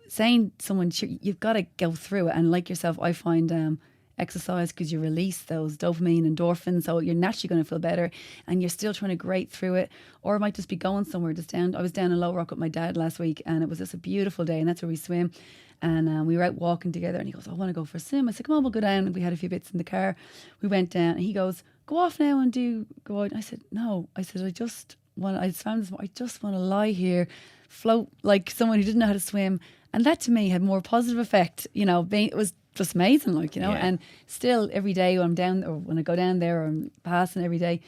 Saying to someone, you've got to go through it. And like yourself, I find exercise, because you release those dopamine, endorphins, so you're naturally going to feel better, and you're still trying to grate through it. Or it might just be going somewhere just down. I was down in Low Rock with my dad last week, and it was just a beautiful day, and that's where we swim. And we were out walking together, and he goes, I want to go for a swim. I said, come on, we'll go down. And we had a few bits in the car. We went down, and he goes, go off now and go out. I said, no. I said, I just want to lie here, float like someone who didn't know how to swim. And that to me had more positive effect. You know, it was just amazing, like, you know. And still every day when I'm down, or when I go down there, or I'm passing every day,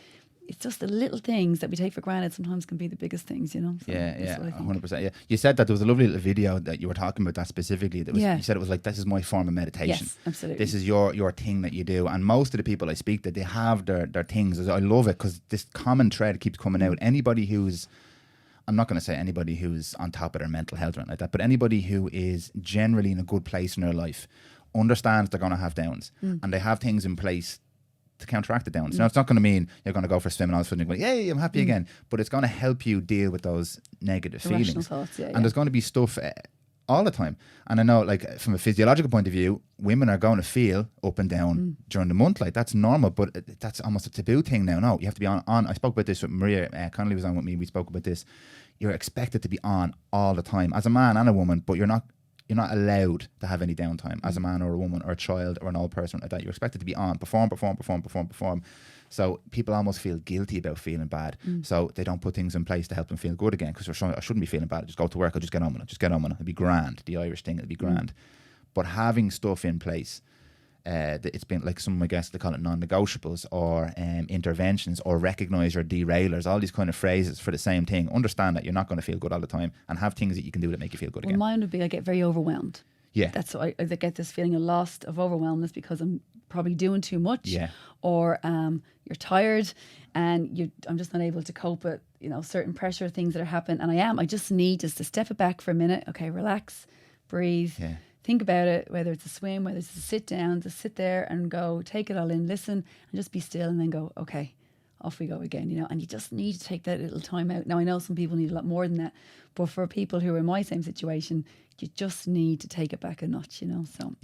it's just the little things that we take for granted sometimes can be the biggest things, you know. So 100%. Yeah, you said that there was a lovely little video that you were talking about that specifically. That was, you said it was like, this is my form of meditation. Yes, absolutely. This is your thing that you do. And most of the people I speak to, they have their things. I love it because this common thread keeps coming out. Anybody who's, I'm not going to say anybody who's on top of their mental health or anything like that, but anybody who is generally in a good place in their life understands they're going to have downs, and they have things in place to counteract it down. So now it's not going to mean you're going to go for a swim and all of a sudden you're going, yay, I'm happy again. But it's going to help you deal with those negative feelings. Thoughts, and there's going to be stuff all the time. And I know, like, from a physiological point of view, women are going to feel up and down during the month. Like, that's normal, but that's almost a taboo thing now. No, you have to be on. I spoke about this with Maria. Connolly was on with me. We spoke about this. You're expected to be on all the time as a man and a woman, but you're not allowed to have any downtime as a man or a woman or a child or an old person like that. You're expected to be on, perform. So people almost feel guilty about feeling bad. So they don't put things in place to help them feel good again, because I shouldn't be feeling bad. I just go to work. I'll just get on with it. It'll be grand. The Irish thing, it'll be grand. But having stuff in place, it's been like some of my guests, they call it non-negotiables or interventions or recognise your derailers, all these kind of phrases for the same thing. Understand that you're not going to feel good all the time and have things that you can do that make you feel good again. Mine would be I get very overwhelmed. Yeah. That's why I get this feeling of lost, of overwhelmness, because I'm probably doing too much. Yeah. Or you're tired and I'm just not able to cope with, certain pressure things that are happening. And I just need just to step it back for a minute. Okay, relax, breathe. Yeah. Think about it, whether it's a swim, whether it's a sit down, just sit there and go, take it all in, listen, and just be still, and then go, okay, off we go again, and you just need to take that little time out. Now, I know some people need a lot more than that, but for people who are in my same situation, you just need to take it back a notch, so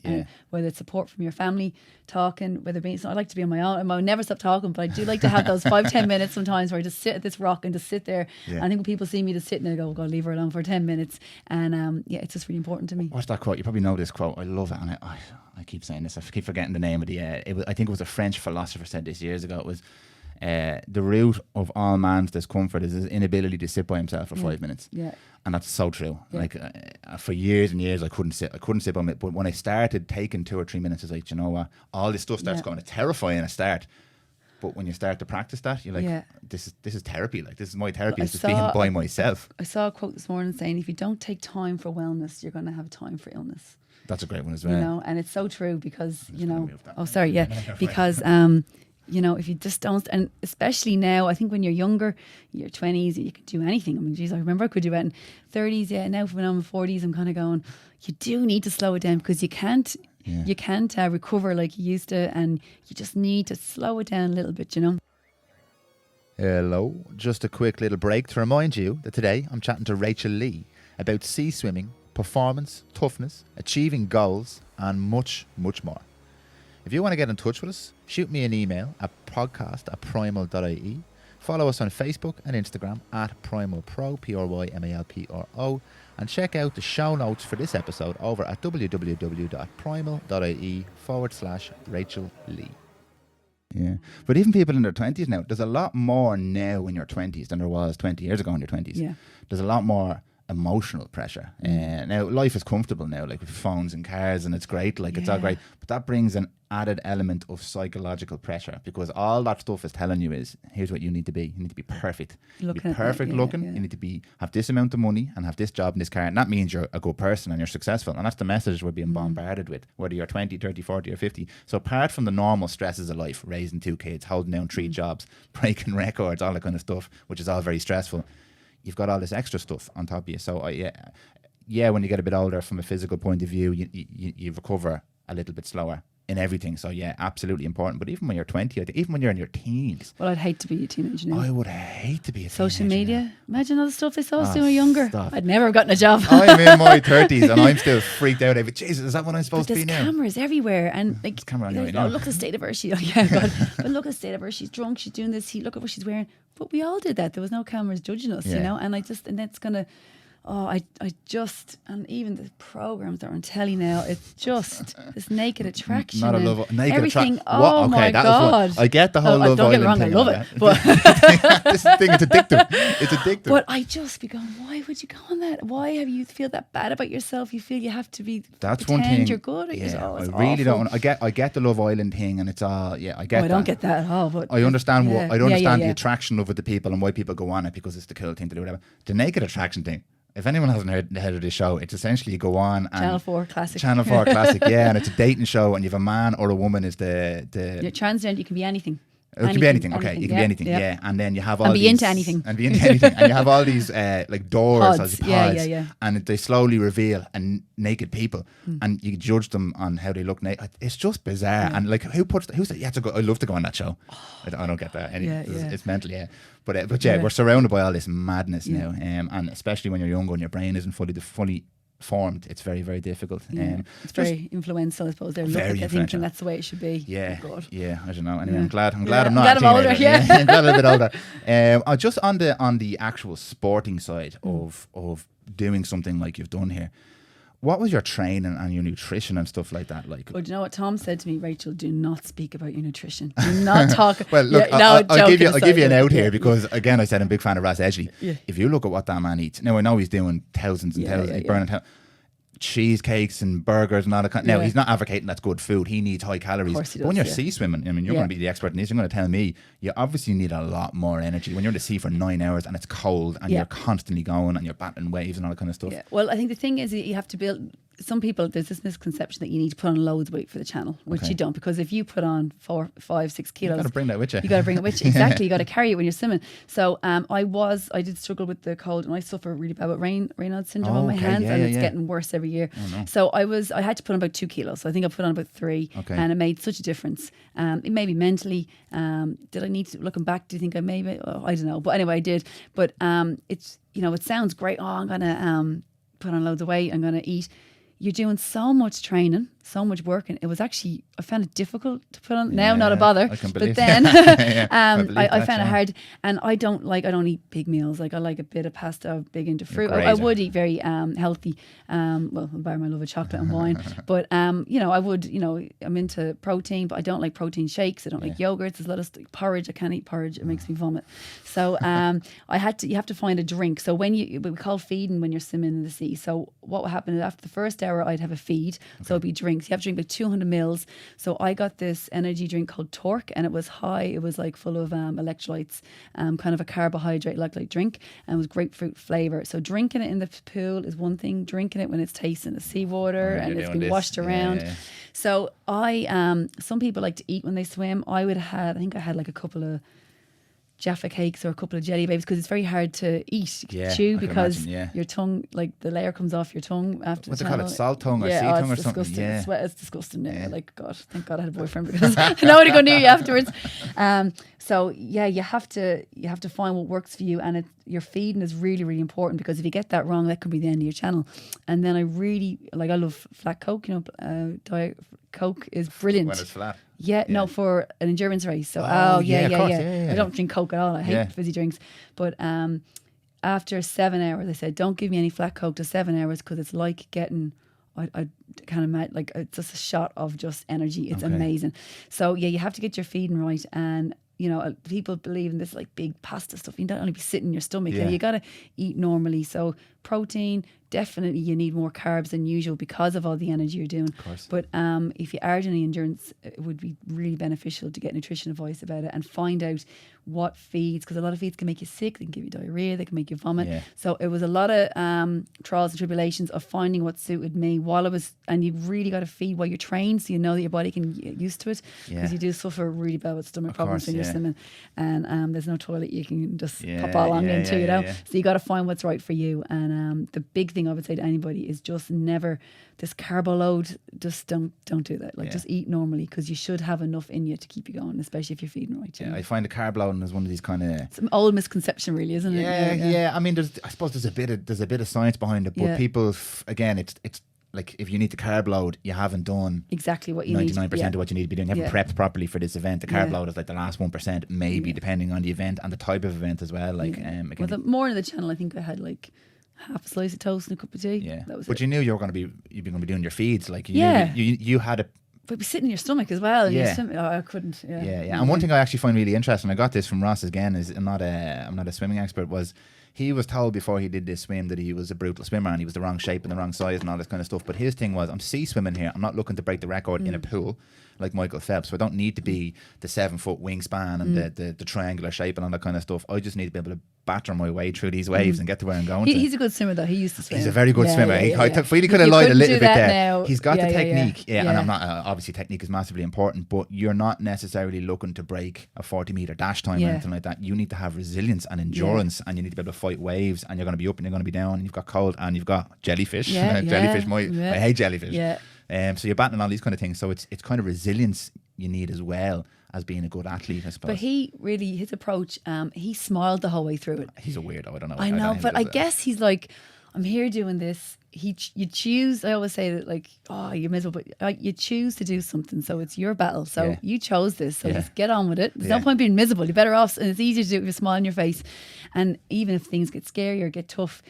whether it's support from your family, talking, whether being, so I like to be on my own. I would never stop talking, but I do like to have those 5-10 minutes sometimes where I just sit at this rock and just sit there. I think when people see me just sitting there, they go, leave her alone for 10 minutes. And it's just really important to me. What's that quote? You probably know this quote. I love it. And I keep saying this. I keep forgetting the name of the, I think it was a French philosopher said this years ago. It was, the root of all man's discomfort is his inability to sit by himself for 5 minutes. Yeah. And that's so true. Yeah. Like for years and years, I couldn't sit by me. But when I started taking 2 or 3 minutes, it's like, you know what? All this stuff starts going to terrifying a start. But when you start to practice that, you're like, this is therapy. Like, this is my therapy. It's just being by myself. I saw a quote this morning saying, if you don't take time for wellness, you're going to have time for illness. That's a great one as well. And it's so true because, because if you just don't, and especially now, I think when you're younger, your 20s, you can do anything. I mean, geez, I remember I could do it in 30s. Yeah, now when I'm in 40s, I'm kind of going, you do need to slow it down because you can't recover like you used to, and you just need to slow it down a little bit, Hello, just a quick little break to remind you that today I'm chatting to Rachael Lee about sea swimming, performance, toughness, achieving goals, and much, much more. If you want to get in touch with us, shoot me an email at podcast@prymal.ie. Follow us on Facebook and Instagram at PrymalPro, PRYMALPRO, and check out the show notes for this episode over at www.prymal.ie/Rachael Lee. Yeah, but even people in their 20s now, there's a lot more now in your 20s than there was 20 years ago in your 20s. Yeah. There's a lot more emotional pressure. Now, life is comfortable now, like with phones and cars, and it's great, like it's all great, but that brings an added element of psychological pressure, because all that stuff is telling you is, here's what you need to be. You need to be perfect. Be perfect looking. You need to have this amount of money and have this job and this car, and that means you're a good person and you're successful, and that's the message we're being bombarded with, whether you're 20, 30, 40 or 50. So apart from the normal stresses of life, raising 2 kids, holding down 3 jobs, breaking records, all that kind of stuff, which is all very stressful, you've got all this extra stuff on top of you. So when you get a bit older, from a physical point of view, you recover a little bit slower in everything. So absolutely important. But even when you're 20, even when you're in your teens. Well, I'd hate to be a teenager now. I would hate to be a Social teenager media. now. Imagine all the stuff I saw when I was younger. I'd never have gotten a job. I'm in my 30s and I'm still freaked out over, Jesus, is that what I'm supposed to be now? There's cameras everywhere. And like, there's camera on you right now. Look at the state of her. God. But look at the state of her. She's drunk. She's doing this. Look at what she's wearing. But we all did that. There was no cameras judging us, and that's going to, and even the programs that are on telly now, it's just this naked attraction. Not a love, naked everything. attraction. Okay, my God. I get the whole Love don't get me wrong, thing. I love it. But this thing, it's addictive. It's addictive. But I just be going, why would you go on that? Why have you feel that bad about yourself? You feel you have to be. That's pretend one thing. You're good at yourself. I really don't. I get the Love Island thing, and it's all. I get. I don't get that at all. But I understand what. I understand the attraction of it to people and why people go on it, because it's the cool thing to do. Whatever. The naked attraction thing. If anyone hasn't heard of this show, it's essentially you go on and Channel 4 Classic. Channel 4 Classic, and it's a dating show, and you have a man or a woman is the You're transgender, you can be anything. It can be anything. Okay, anything, it can be anything. Yeah. And then you have all And be these, into anything. and be into anything, and you have all these like doors, Pods. as pods, Yeah. and they slowly reveal naked people, and you judge them on how they look naked. It's just bizarre. And like, who said? Yeah, I'd love to go on that show. I don't get that. It's mental. Yeah. But yeah, we're surrounded by all this madness now, and especially when you're younger and your brain isn't fully formed, it's very, very difficult. It's very influential, I suppose. They're looking at thinking that's the way it should be. Yeah, oh God. Yeah. I don't know. Anyway, I'm glad I'm not. I'm glad I'm older. Yeah, I'm glad I'm a bit older. Just on the actual sporting side of doing something like you've done here. What was your training and your nutrition and stuff like that like? Well, do you know what Tom said to me? Rachel, do not speak about your nutrition. Do not talk. Well, look, I'll give you an out here because, again, I said I'm a big fan of Ras Edgley. Yeah. If you look at what that man eats, now I know he's doing thousands and thousands, he's burning cheesecakes and burgers and all that kind. Now he's not advocating that's good food. He needs high calories. Of course he does, but when you're sea swimming, I mean, you're going to be the expert in this. You're going to tell me you obviously need a lot more energy when you're in the sea for 9 hours and it's cold and you're constantly going and you're battling waves and all that kind of stuff. Yeah. Well, I think the thing is you have to build. Some people, there's this misconception that you need to put on loads of weight for the channel, which you don't, because if you put on 4, 5, 6 kilos, you got to bring that with you. You got to bring it with you. Exactly, you got to carry it when you're swimming. So I did struggle with the cold, and I suffer really bad with Raynaud's syndrome on my hands, and it's getting worse every year. Oh, no. So I had to put on about 2 kilos. So I think I put on about 3, and it made such a difference. It made me mentally. Did I need to? Looking back, do you think I maybe? Oh, I don't know, but anyway, I did. But it's it sounds great. Oh, I'm gonna put on loads of weight. I'm gonna eat. You're doing so much training, so much work, and it was actually, I found it difficult to put on. Now, not a bother, but then I found it hard. And I don't eat big meals. Like, I like a bit of pasta, I'm big into fruit. I would eat very healthy, bar my love of chocolate and wine. But I would, I'm into protein, but I don't like protein shakes. I don't like yogurts. There's a lot of porridge. I can't eat porridge. It makes me vomit. So you have to find a drink. So we call feeding when you're swimming in the sea. So what would happen is after the first hour, I'd have a feed. So it'd be drinks. You have to drink about 200 mils. So I got this energy drink called Torque, and it was high. It was like full of electrolytes, kind of a carbohydrate like drink, and it was grapefruit flavour. So drinking it in the pool is one thing. Drinking it when it's tasting the seawater and it's been washed around. Yeah. So some people like to eat when they swim. I think I had like a couple of Jaffa cakes or a couple of jelly babes, because it's very hard to chew, because your tongue, like the layer comes off your tongue after what the they call it, salt tongue or sea tongue or disgusting. something. Yeah, It's disgusting. Like, God, thank God I had a boyfriend, because nobody go near you afterwards. So you have to find what works for you, and your feeding is really, really important, because if you get that wrong, that could be the end of your channel. And then I love flat Coke. Diet Coke is brilliant when it's flat. Yeah, no, for an endurance race. So, I don't drink Coke at all. I hate fizzy drinks. But after 7 hours, I said, don't give me any flat Coke to 7 hours, because it's like getting, I kind of mad, like it's just a shot of just energy. It's amazing. So you have to get your feeding right. And people believe in this like big pasta stuff. You don't only be sitting in your stomach. You got to eat normally. So protein, definitely you need more carbs than usual because of all the energy you're doing. Of course. But if you are doing any endurance, it would be really beneficial to get nutrition advice about it and find out what feeds, because a lot of feeds can make you sick, they can give you diarrhea, they can make you vomit. Yeah. So it was a lot of trials and tribulations of finding what suited me and you really got to feed while you're trained, so you know that your body can get used to it, because you do suffer really bad with stomach problems when you're swimming, and there's no toilet you can just pop all along into, So you got to find what's right for you. And the big thing I would say to anybody is just never, this carbo load, just don't do that. Just eat normally, because you should have enough in you to keep you going, especially if you're feeding right. I find the carb loading is one of these kind of, it's an old misconception, really, isn't it? Yeah. I mean, I suppose there's a bit of science behind it, but people, again, it's like, if you need to carb load, you haven't done exactly what you 99% of what you need to be doing. You haven't prepped properly for this event. The carb load is like the last 1%, maybe, depending on the event and the type of event as well. Well, the morning of the channel, I think I had like half a slice of toast and a cup of tea. Yeah, that was but you knew you'd be going to be doing your feeds. Like, you had a. But be sitting in your stomach as well. And I couldn't. Yeah. And one thing I actually find really interesting, I got this from Ross again, is I'm not a swimming expert, was he was told before he did this swim that he was a brutal swimmer and he was the wrong shape and the wrong size and all this kind of stuff. But his thing was, I'm sea swimming here. I'm not looking to break the record in a pool like Michael Phelps. So I don't need to be the 7-foot wingspan and the triangular shape and all that kind of stuff. I just need to be able to batter my way through these waves and get to where I'm going to. He's a good swimmer though. He used to swim. He's a very good swimmer. I really could have lied a little bit there. He's got the technique. And I'm not, obviously technique is massively important, but you're not necessarily looking to break a 40-meter dash time or anything like that. You need to have resilience and endurance and you need to be able to fight waves, and you're going to be up and you're going to be down and you've got cold and you've got jellyfish. Jellyfish, I hate jellyfish. So you're battling all these kind of things. So it's kind of resilience you need as well as being a good athlete, I suppose. But he really, his approach, he smiled the whole way through it. He's a weirdo. I don't know. I know, but I guess he's like, I'm here doing this. You choose. I always say that, like, oh, you're miserable, but you choose to do something, so it's your battle. So you chose this, so just get on with it. There's no point being miserable. You're better off, and it's easier to do it with a smile on your face. And even if things get scary or get tough,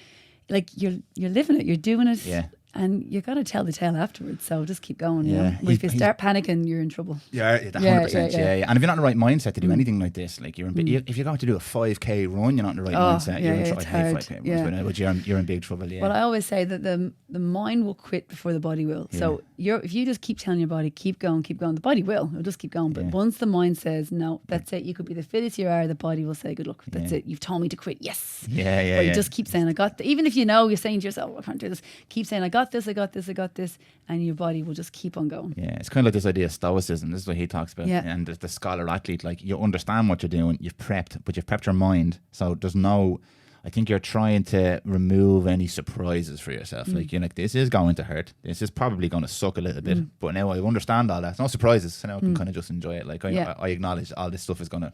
like you're living it, you're doing it. Yeah. And you got to tell the tale afterwards, so just keep going. Yeah. If you start panicking, you're in trouble. Yeah, 100%. Yeah. And if you're not in the right mindset to do anything like this, like if you're going to do a 5k run, you're not in the right mindset. You're in trouble. 5k but you're in big trouble. Yeah. Well, I always say that the mind will quit before the body will. Yeah. So if you just keep telling your body, keep going, the body will. It'll just keep going. But once the mind says no, that's it. You could be the fittest you are. The body will say, "Good luck. That's it. You've told me to quit." Yes. But you just keep saying, "I got." Even if you know you're saying to yourself, "I can't do this," keep saying, "I got this. I got this. I got this," and your body will just keep on going. Yeah, it's kind of like this idea of stoicism. This is what he talks about. Yeah. And the scholar athlete, like, you understand what you're doing, you've prepped, but you've prepped your mind. So there's no, I think you're trying to remove any surprises for yourself. Like, you're like, this is going to hurt. This is probably going to suck a little bit. But now I understand all that. No surprises. So now I can kind of just enjoy it. Like, I acknowledge all this stuff is going to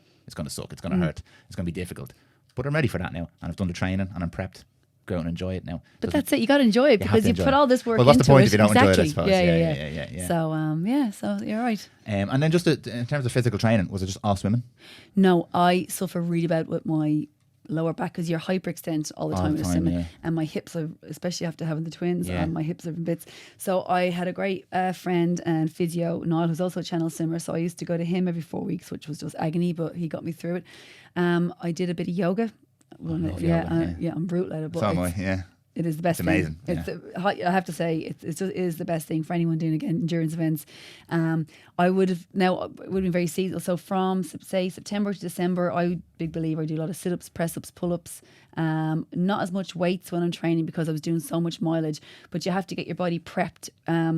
suck. It's going to hurt. It's going to be difficult. But I'm ready for that now. And I've done the training and I'm prepped. Go out and enjoy it now. But that's it. You got to enjoy it because you put all this work into it. Well, what's the point if you don't enjoy it, I suppose? Yeah. So, so you're right. And then just in terms of physical training, was it just all swimming? No, I suffer really bad with my lower back because you're hyperextend all the time when you're swimming. And my hips, especially after having the twins, my hips are in bits. So I had a great friend and physio, Niall, who's also a channel swimmer. So I used to go to him every 4 weeks, which was just agony, but he got me through it. I did a bit of yoga. I'm brutal at it. But it is the best. It's amazing. I have to say, it is the best thing for anyone doing endurance events. It would have been very seasonal. So from say September to December, I'm a big believer. I do a lot of sit-ups, press-ups, pull-ups. Not as much weights when I'm training because I was doing so much mileage. But you have to get your body prepped.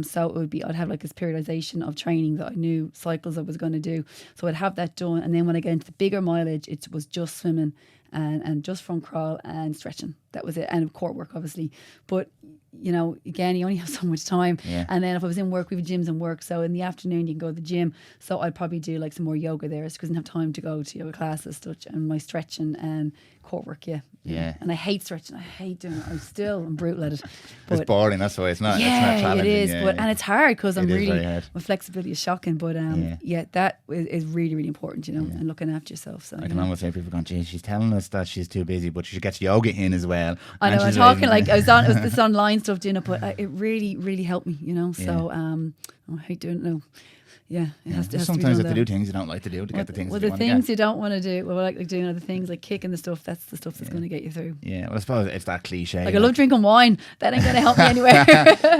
So it would be, I'd have like this periodization of training that I knew cycles I was going to do. So I'd have that done, and then when I get into the bigger mileage, it was just swimming. And just front crawl and stretching. That was it. And core work, obviously. But, again, you only have so much time. Yeah. And then if I was in work, we have gyms and work. So in the afternoon, you can go to the gym. So I'd probably do like some more yoga there because I didn't have time to go to yoga classes, and my stretching and core work, Yeah. And I hate stretching. I hate doing it. I'm brutal at it. But it's boring, that's why it's not challenging. It is. And it's hard because my flexibility is shocking. But that is really, really important, and looking after yourself. So I can almost say people going, geez, she's telling us that she's too busy, but she gets yoga in as well. I know, I'm talking like it was this online stuff doing it, but it really, really helped me, So I hate doing it now. Yeah, it has to sometimes be if they do things you don't like to do to get the things the things you don't want to do. Well, like doing other things like kicking the stuff. That's the stuff that's going to get you through. Yeah, well, I suppose it's that cliche. Like I love drinking wine. That ain't going to help me anywhere.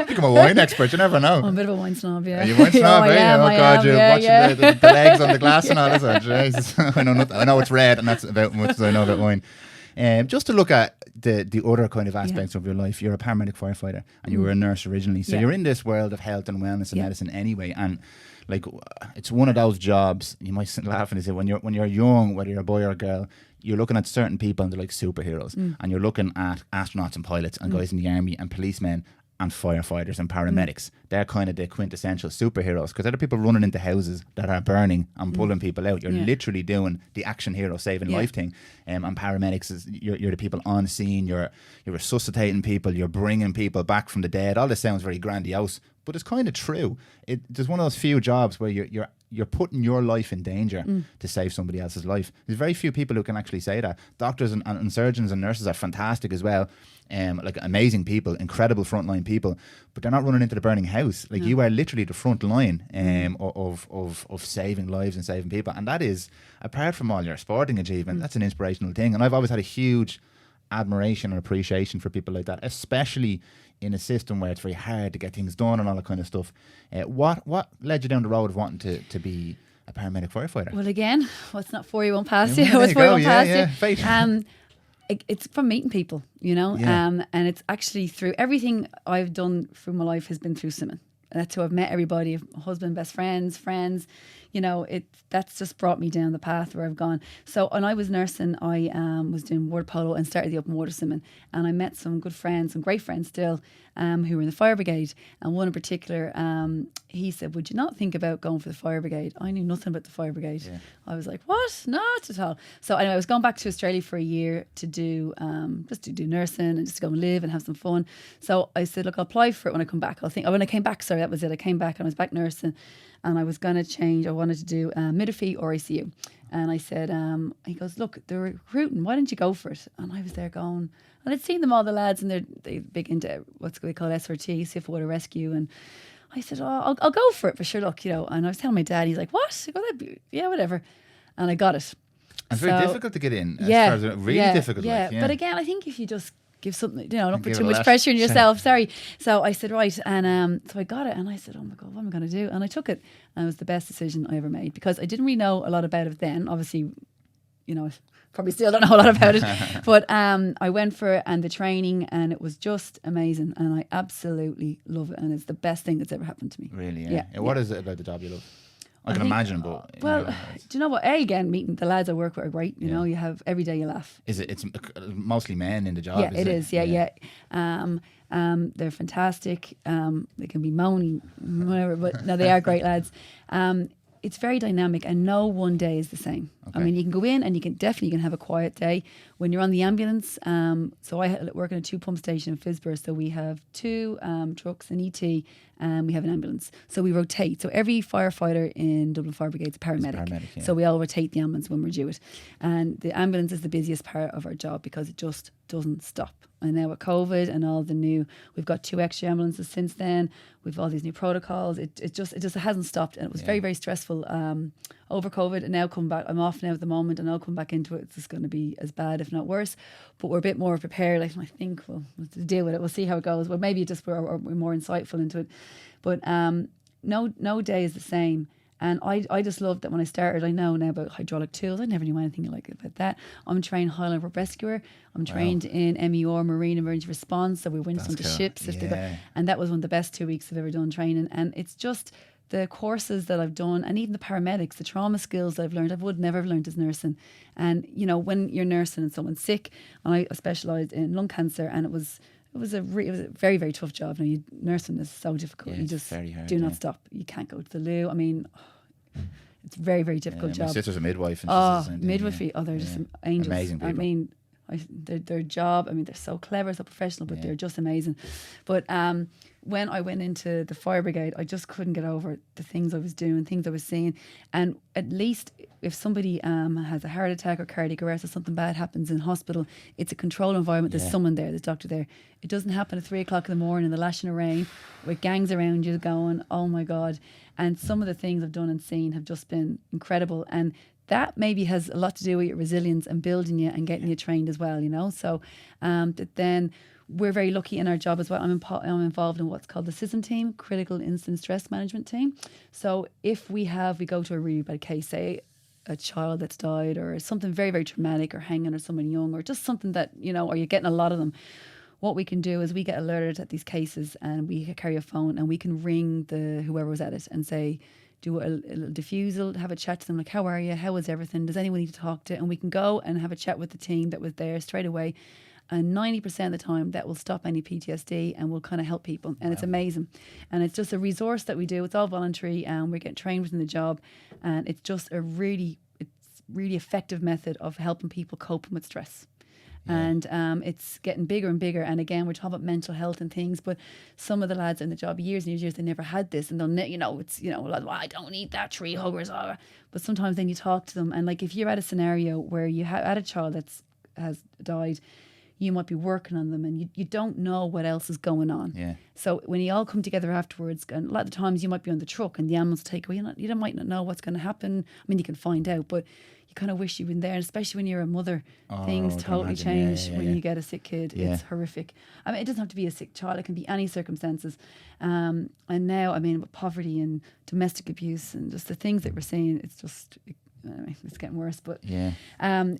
Become a wine expert. You never know. I'm a bit of a wine snob. Yeah. Are you wine snob? Oh God, you're watching the legs on the glass and all this. Oh, Jesus, I know nothing. I know it's red, and that's about much as I know about wine. Just to look at the other kind of aspects of your life, you're a paramedic firefighter and you were a nurse originally. So you're in this world of health and wellness and medicine anyway. And like, it's one of those jobs, you might laugh and say, when you're young, whether you're a boy or a girl, you're looking at certain people and they're like superheroes. And you're looking at astronauts and pilots and guys in the army and policemen and firefighters and paramedics. They're kind of the quintessential superheroes because they're the people running into houses that are burning and pulling people out. You're literally doing the action hero saving life thing. And paramedics, you're the people on scene. You're resuscitating people. You're bringing people back from the dead. All this sounds very grandiose, but it's kind of true. There's one of those few jobs where you're putting your life in danger to save somebody else's life. There's very few people who can actually say that. Doctors and surgeons and nurses are fantastic as well. Like amazing people, incredible frontline people, but they're not running into the burning house. Like you are literally the front line of saving lives and saving people. And that is, apart from all your sporting achievement, that's an inspirational thing. And I've always had a huge admiration and appreciation for people like that, especially in a system where it's very hard to get things done and all that kind of stuff. What led you down the road of wanting to be a paramedic firefighter? Well, again, what's not for you won't pass Yeah, you. there What's you for you go, won't yeah, pass yeah, you. fate. It's from meeting people, Yeah. and it's actually through everything I've done through my life has been through swimming. That's how I've met everybody, husband, best friends, that's just brought me down the path where I've gone. So when I was nursing, I was doing water polo and started the open water swimming. And I met some good friends, some great friends still, who were in the fire brigade. And one in particular, he said, would you not think about going for the fire brigade? I knew nothing about the fire brigade. Yeah. I was like, what? Not at all. So anyway, I was going back to Australia for a year to do, just to do nursing and just to go and live and have some fun. So I said, look, I'll apply for it when I come back. When I came back, sorry, that was it. I came back and I was back nursing and I was going to change. I wanted to do midwifery or ICU. And I said, he goes, look, they're recruiting. Why don't you go for it? And I was there going, and I'd seen them, all the lads, and they're big into what's they call SRT, Safe Water Rescue. And I said, I'll go for it for sure, look, And I was telling my dad, he's like, what? I go, yeah, whatever. And I got it. And very difficult to get in. Yeah. As far as really difficult. Yeah. Like, yeah. But again, I think if you just give something, don't put Give too it a much lash. pressure on yourself. Sorry. So I said, right. And so I got it. And I said, oh my God, what am I going to do? And I took it. And it was the best decision I ever made because I didn't really know a lot about it then. Obviously, I probably still don't know a lot about it. But I went for it and the training and it was just amazing. And I absolutely love it. And it's the best thing that's ever happened to me. Really, yeah. What is it about the job you love? I can think, imagine, but well, do you know what? Again, meeting the lads I work with are great. You know, you have every day you laugh. Is it? It's mostly men in the job. Yeah, it is. Yeah. They're fantastic. They can be moaning, whatever, but no, they are great lads. It's very dynamic, and no one day is the same. Okay. I mean, you can go in, and you can have a quiet day when you're on the ambulance. So I work in a 2-pump station in Fisborough, so we have 2 trucks, an ET, and we have an ambulance. So we rotate. So every firefighter in Dublin Fire Brigade is a paramedic. Yeah. So we all rotate the ambulance when we're due it. And the ambulance is the busiest part of our job because it just doesn't stop. And now with COVID and all the we've got 2 extra ambulances since then. We've all these new protocols. It just hasn't stopped. And it was very, very stressful over COVID. And now come back. I'm off now at the moment and I'll come back into it. It's just going to be as bad, if not worse. But we're a bit more prepared. I think we'll deal with it. We'll see how it goes. Well, maybe we're more insightful into it. But no day is the same. And I just loved that when I started. I know now about hydraulic tools. I never knew anything like about that. I'm trained Highland Rope Rescuer. I'm trained in MER, Marine Emergency Response. So we went onto cool. ships. And that was one of the best 2 weeks I've ever done training. And it's just the courses that I've done and even the paramedics, the trauma skills that I've learned, I would never have learned as nursing. And, when you're nursing and someone's sick, and I specialised in lung cancer, and it was a very, very tough job. Now, nursing is so difficult. Yeah, you just very hard, do not stop. You can't go to the loo. I mean, it's a very, very difficult job. My sister's a midwife. And she's the same thing, midwifery. They're just angels. Amazing people. I mean, their job, they're so clever, so professional, but they're just amazing. But when I went into the fire brigade, I just couldn't get over the things I was doing, things I was seeing. And at least if somebody has a heart attack or cardiac arrest or something bad happens in hospital, it's a controlled environment. There's someone there, there's a doctor there. It doesn't happen at 3 o'clock in the morning in the lashing of rain with gangs around you going, oh my God. And some of the things I've done and seen have just been incredible. And that maybe has a lot to do with your resilience and building you and getting you trained as well, So then we're very lucky in our job as well. I'm involved in what's called the CISM team, Critical Incident Stress Management team. So if we go to a really bad case, say a child that's died or something very, very traumatic or hanging or someone young or just something that, or you're getting a lot of them, what we can do is we get alerted at these cases and we carry a phone and we can ring whoever was at it and say, do a little diffusal, have a chat to them, like, how are you? How was everything? Does anyone need to talk to? And we can go and have a chat with the team that was there straight away. And 90% of the time that will stop any PTSD and will kind of help people. And it's amazing. And it's just a resource that we do. It's all voluntary and we get trained within the job. And it's just a really effective method of helping people cope with stress. And it's getting bigger and bigger. And again, we're talking about mental health and things, but some of the lads in the job, years and years, they never had this. And they'll, it's, like, well, I don't need that, tree huggers. But sometimes then you talk to them. And like, if you're at a scenario where you had a child has died, you might be working on them, and you don't know what else is going on. Yeah. So when you all come together afterwards, and a lot of the times you might be on the truck and the ambulance take away, you might not know what's going to happen. I mean, you can find out, but you kind of wish you'd been there, and especially when you're a mother. Things I can totally imagine. change Yeah. when you get a sick kid. Yeah. It's horrific. I mean, it doesn't have to be a sick child. It can be any circumstances. And now, I mean, with poverty and domestic abuse and just the things that we're seeing, it's just... Anyway, it's getting worse, but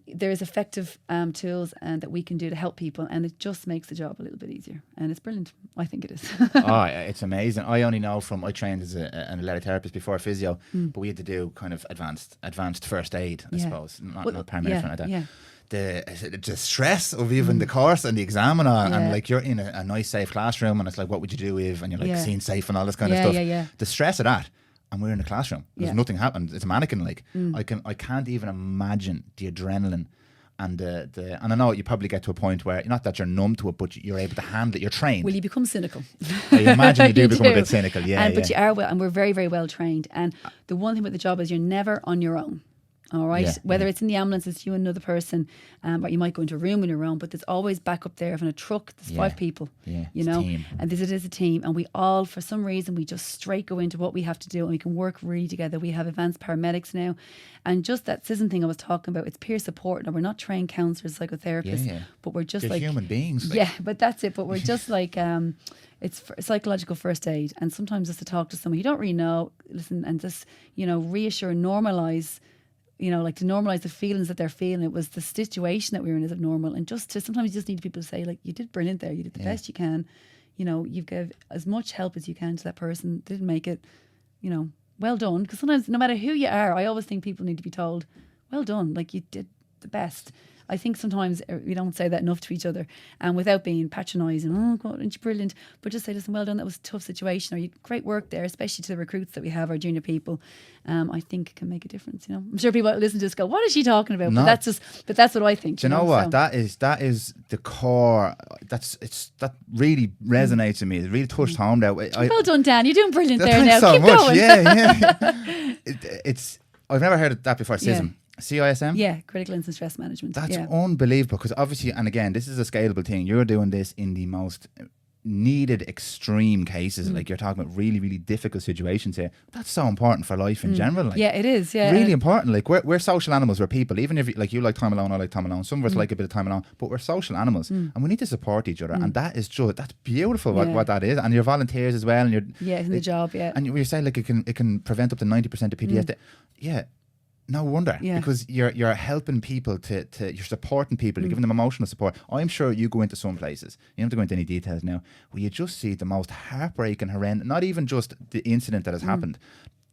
there's effective tools that we can do to help people, and it just makes the job a little bit easier, and it's brilliant. I think it is. It's amazing. I only know I trained as an athletic therapist before physio, but we had to do kind of advanced first aid, I suppose, not paramedic, anything like that. Yeah. The stress of even the course and the exam and like you're in a nice safe classroom, and it's like, what would you do if, and you're like seen safe and all this kind of stuff. The stress of that. And we're in a classroom. There's nothing happened. It's a mannequin. Like I can't even imagine the adrenaline and the. And I know you probably get to a point where not that you're numb to it, but you're able to handle it. You're trained. Well, you become cynical. I imagine you do become a bit cynical. Yeah, but you are well, and we're very, very well trained. And the one thing with the job is you're never on your own. All right. Whether it's in the ambulance, it's you and another person, or you might go into a room on your own. But there's always backup there. If in a truck, there's 5 people. Yeah, you know, team. and it is a team. And we all, for some reason, we just straight go into what we have to do, and we can work really together. We have advanced paramedics now, and just that CISM thing I was talking about. It's peer support. Now we're not trained counsellors, psychotherapists, but we're just They're like human beings. Yeah, but that's it. But we're just like it's psychological first aid, and sometimes just to talk to someone you don't really know, listen, and just reassure, normalise. Like to normalise the feelings that they're feeling. It was the situation that we were in is abnormal, and just to sometimes you just need people to say, like, you did brilliant there, you did the best you can. You've given as much help as you can to that person. Didn't make it, well done. Because sometimes, no matter who you are, I always think people need to be told, well done, like you did the best. I think sometimes we don't say that enough to each other, and without being patronising, oh God, aren't you brilliant? But just say, listen, well done, that was a tough situation, or you great work there, especially to the recruits that we have, our junior people. I think can make a difference. I'm sure people that listen to this go, what is she talking about? But that's what I think. Do you know what? So. That is the core. That really resonates with me. It really touched home there. Well done, Dan. You're doing brilliant there thanks now. so Keep much. going. Yeah. I've never heard of that before. CISM. CISM? Yeah, critical incident stress management. That's unbelievable, because obviously, and again, this is a scalable thing. You're doing this in the most needed extreme cases, like you're talking about really, really difficult situations here. That's so important for life in general. Like, yeah, it is. Yeah, really important. Like we're social animals. We're people. Even if you like time alone, I like time alone. Some of us like a bit of time alone, but we're social animals, and we need to support each other. And that's beautiful. What that is. And your volunteers as well. And in the job. Yeah, and you say like it can prevent up to 90% of PTSD. Yeah. No wonder, because you're helping people you're supporting people, you're giving them emotional support. I'm sure you go into some places, you don't have to go into any details now, where you just see the most heartbreaking, horrendous, not even just the incident that has happened,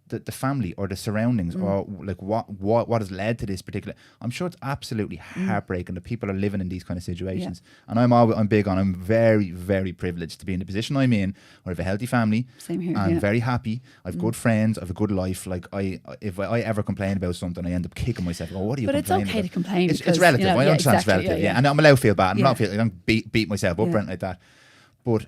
the family or the surroundings or like what has led to this particular. I'm sure it's absolutely heartbreaking that people are living in these kind of situations. And I'm very, very privileged to be in the position I'm in. I have a healthy family. Same here. I'm very happy. I've good friends. I've a good life. Like if I ever complain about something, I end up kicking myself. Oh, what are you complaining about? But it's okay to complain. It's relative. I understand it's relative. Yeah. And I'm allowed to feel bad. I don't beat myself up or anything like that. But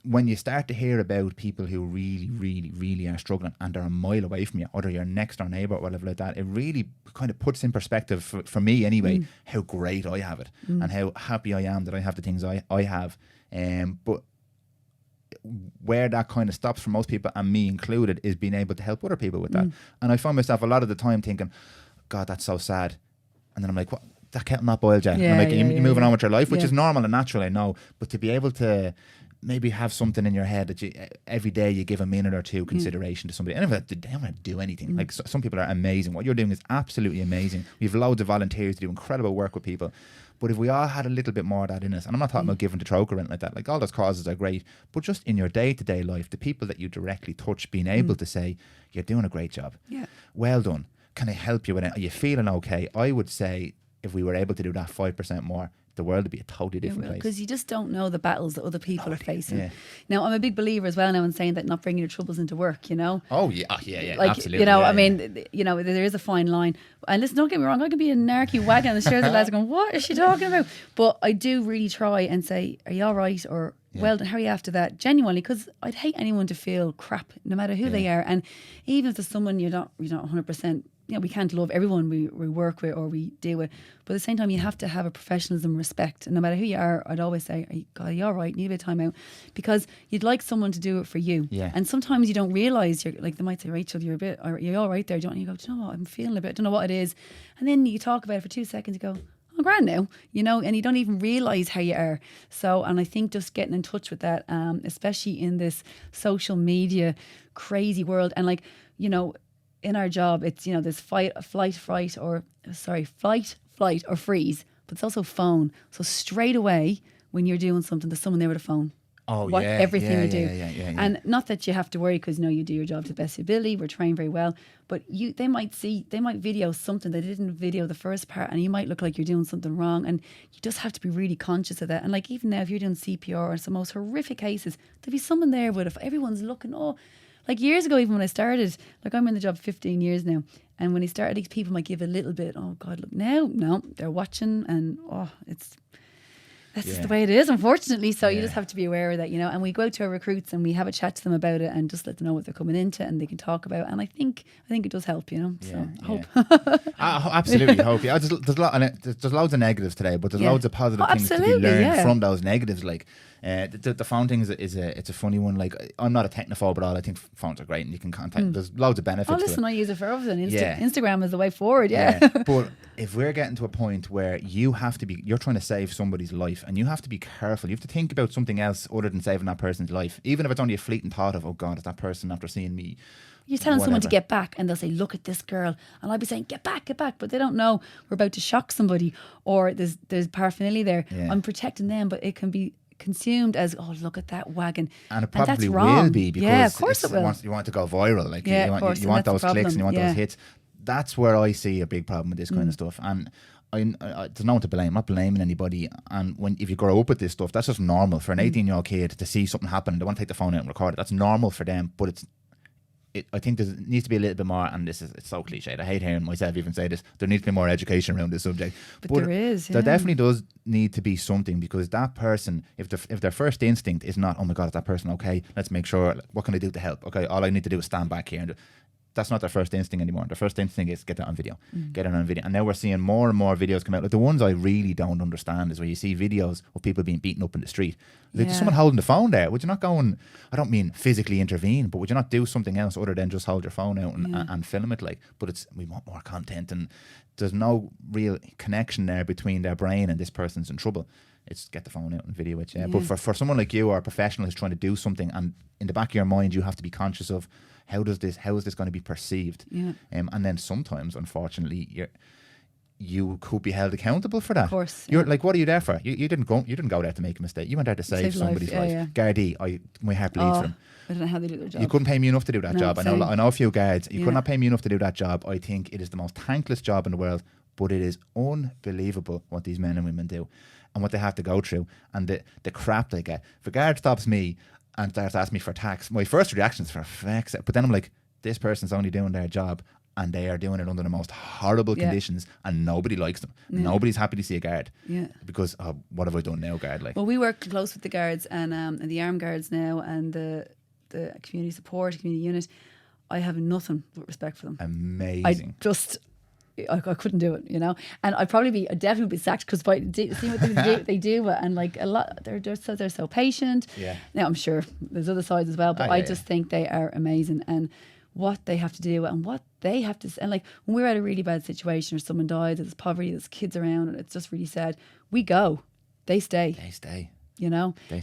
when you start to hear about people who really, really, really are struggling and they're a mile away from you, or they're your next door neighbour or whatever like that, it really kind of puts in perspective, for me anyway, how great I have it and how happy I am that I have the things I have. But where that kind of stops for most people, and me included, is being able to help other people with that. And I find myself a lot of the time thinking, God, that's so sad. And then I'm like, what? That kettle not boiled yet. And I'm like, you're moving on with your life, which is normal and natural, I know. But to be able to maybe have something in your head that you every day you give a minute or two consideration to somebody. And they don't want to do anything. Like some people are amazing. What you're doing is absolutely amazing. We have loads of volunteers to do incredible work with people. But if we all had a little bit more of that in us, and I'm not talking about giving to Troke or anything like that, like all those causes are great, but just in your day-to-day life, the people that you directly touch, being able to say, you're doing a great job. Yeah. Well done. Can I help you with it? Are you feeling okay? I would say if we were able to do that 5% more, the world would be a totally different place. Because you just don't know the battles that other people are facing. Yeah. Now, I'm a big believer as well now in saying that not bringing your troubles into work, Oh, yeah, like, absolutely. I mean, there is a fine line. And listen, don't get me wrong, I could be a narky wagon on the stairs, the lads are going, what is she talking about? But I do really try and say, are you all right? Or, well, how are you after that? Genuinely, because I'd hate anyone to feel crap, no matter who they are. And even if there's someone you're not 100% we can't love everyone we work with or we deal with, but at the same time you have to have a professionalism, respect, and no matter who you are, I'd always say, are you all right? Need a bit of time out, because you'd like someone to do it for you. Yeah. And sometimes you don't realise, you're like, they might say, Rachel, are you all right there? Don't you go, do you know what, I'm feeling a bit, I don't know what it is, and then you talk about it for 2 seconds, you go, oh, grand now, and you don't even realise how you are. So, and I think just getting in touch with that, especially in this social media crazy world, and like, in our job, it's, there's flight, flight, or freeze, but it's also phone. So straight away, when you're doing something, there's someone there with a phone. Oh, Watch everything you do. Yeah. And not that you have to worry, because you do your job to the best of your ability, we're trained very well, but they might video something they didn't video the first part, and you might look like you're doing something wrong, and you just have to be really conscious of that. And like, even now, if you're doing CPR or some most horrific cases, there'll be someone there with if everyone's looking, like years ago, even when I started, like I'm in the job 15 years now, and when he started, these people might give a little bit, oh God, look, now, no, they're watching, and that's just the way it is, unfortunately. So you just have to be aware of that, and we go out to our recruits and we have a chat to them about it and just let them know what they're coming into, and they can talk about it. And I think it does help, so I hope. I absolutely hope. Yeah, there's loads of negatives today, but there's loads of positive things to be learned from those negatives. Like the phone thing it's a funny one. Like, I'm not a technophobe at all. I think phones are great and you can contact. There's loads of benefits. Listen, I use it for everything. Instagram is the way forward. But if we're getting to a point where you're trying to save somebody's life, and you have to be careful, you have to think about something else other than saving that person's life, even if it's only a fleeting thought of, oh God, is that person after seeing me? You're telling someone to get back, and they'll say, look at this girl, and I'll be saying, get back, but they don't know we're about to shock somebody, or there's paraphernalia there. I'm protecting them, but it can be consumed as, oh, look at that wagon, and it probably that's wrong. will be, because of course it will. You want to go viral, like you want those clicks and you want those hits. That's where I see a big problem with this kind of stuff. And there's no one to blame. I'm not blaming anybody. And if you grow up with this stuff, that's just normal for an 18-year-old kid to see something happen and they want to take the phone out and record it. That's normal for them, but I think there needs to be a little bit more, and it's so cliched. I hate hearing myself even say this. There needs to be more education around this subject. But there is. There definitely does need to be something, because that person, if their first instinct is not, oh my God, is that person okay? Let's make sure, what can I do to help? Okay, all I need to do is stand back here. That's not their first instinct anymore. Their first instinct is get that on video. Get it on video. And now we're seeing more and more videos come out. Like, the ones I really don't understand is where you see videos of people being beaten up in the street. Like, there's someone holding the phone there. Would you not go and, I don't mean physically intervene, but would you not do something else other than just hold your phone out and film it? Like, but we want more content, and there's no real connection there between their brain and this person's in trouble. It's get the phone out and video it. But for someone like you, or a professional who's trying to do something, and in the back of your mind you have to be conscious of, how is this going to be perceived? And then sometimes, unfortunately, you could be held accountable for that. Of course. You're like, what are you there for? You didn't go there to make a mistake. You went there to save somebody's life. Gardaí, my heart bleeds for them. I don't know how they do their job. You couldn't pay me enough to do that job. I know a few guards. You could not pay me enough to do that job. I think it is the most thankless job in the world, but it is unbelievable what these men and women do and what they have to go through, and the crap they get. If a guard stops me and starts asking me for tax, my first reaction is for fuck's sake. But then I'm like, this person's only doing their job, and they are doing it under the most horrible conditions, and nobody likes them. Nobody's happy to see a guard. Because, what have I done now, guard? Like, well, we work close with the guards and the armed guards now, and the community support, community unit. I have nothing but respect for them. Amazing. I couldn't do it, and I'd definitely be sacked, because see what they do, and like a lot, they're so patient. Now I'm sure there's other sides as well, but I just think they are amazing, and what they have to do and what they have to, and like when we're at a really bad situation or someone dies, there's poverty, there's kids around, and it's just really sad. We go, they stay. They stay.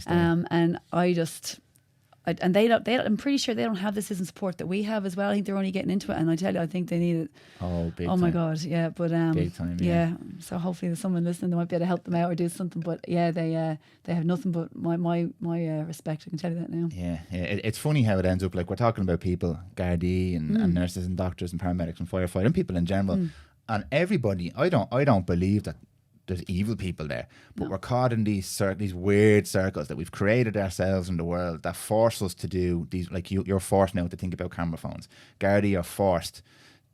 And and they don't. I'm pretty sure they don't have the system support that we have as well. I think they're only getting into it, and I tell you, I think they need it. Big time. My God, yeah. But big time, yeah. So hopefully there's someone listening that might be able to help them out or do something. But yeah, they have nothing but my respect. I can tell you that now. Yeah. It's funny how it ends up. Like, we're talking about people, Gardaí and nurses and doctors and paramedics and firefighters and people in general, and everybody. I don't believe that there's evil people there, but we're caught in these weird circles that we've created ourselves in the world that force us to do these. Like, you're forced now to think about camera phones. Gardaí are forced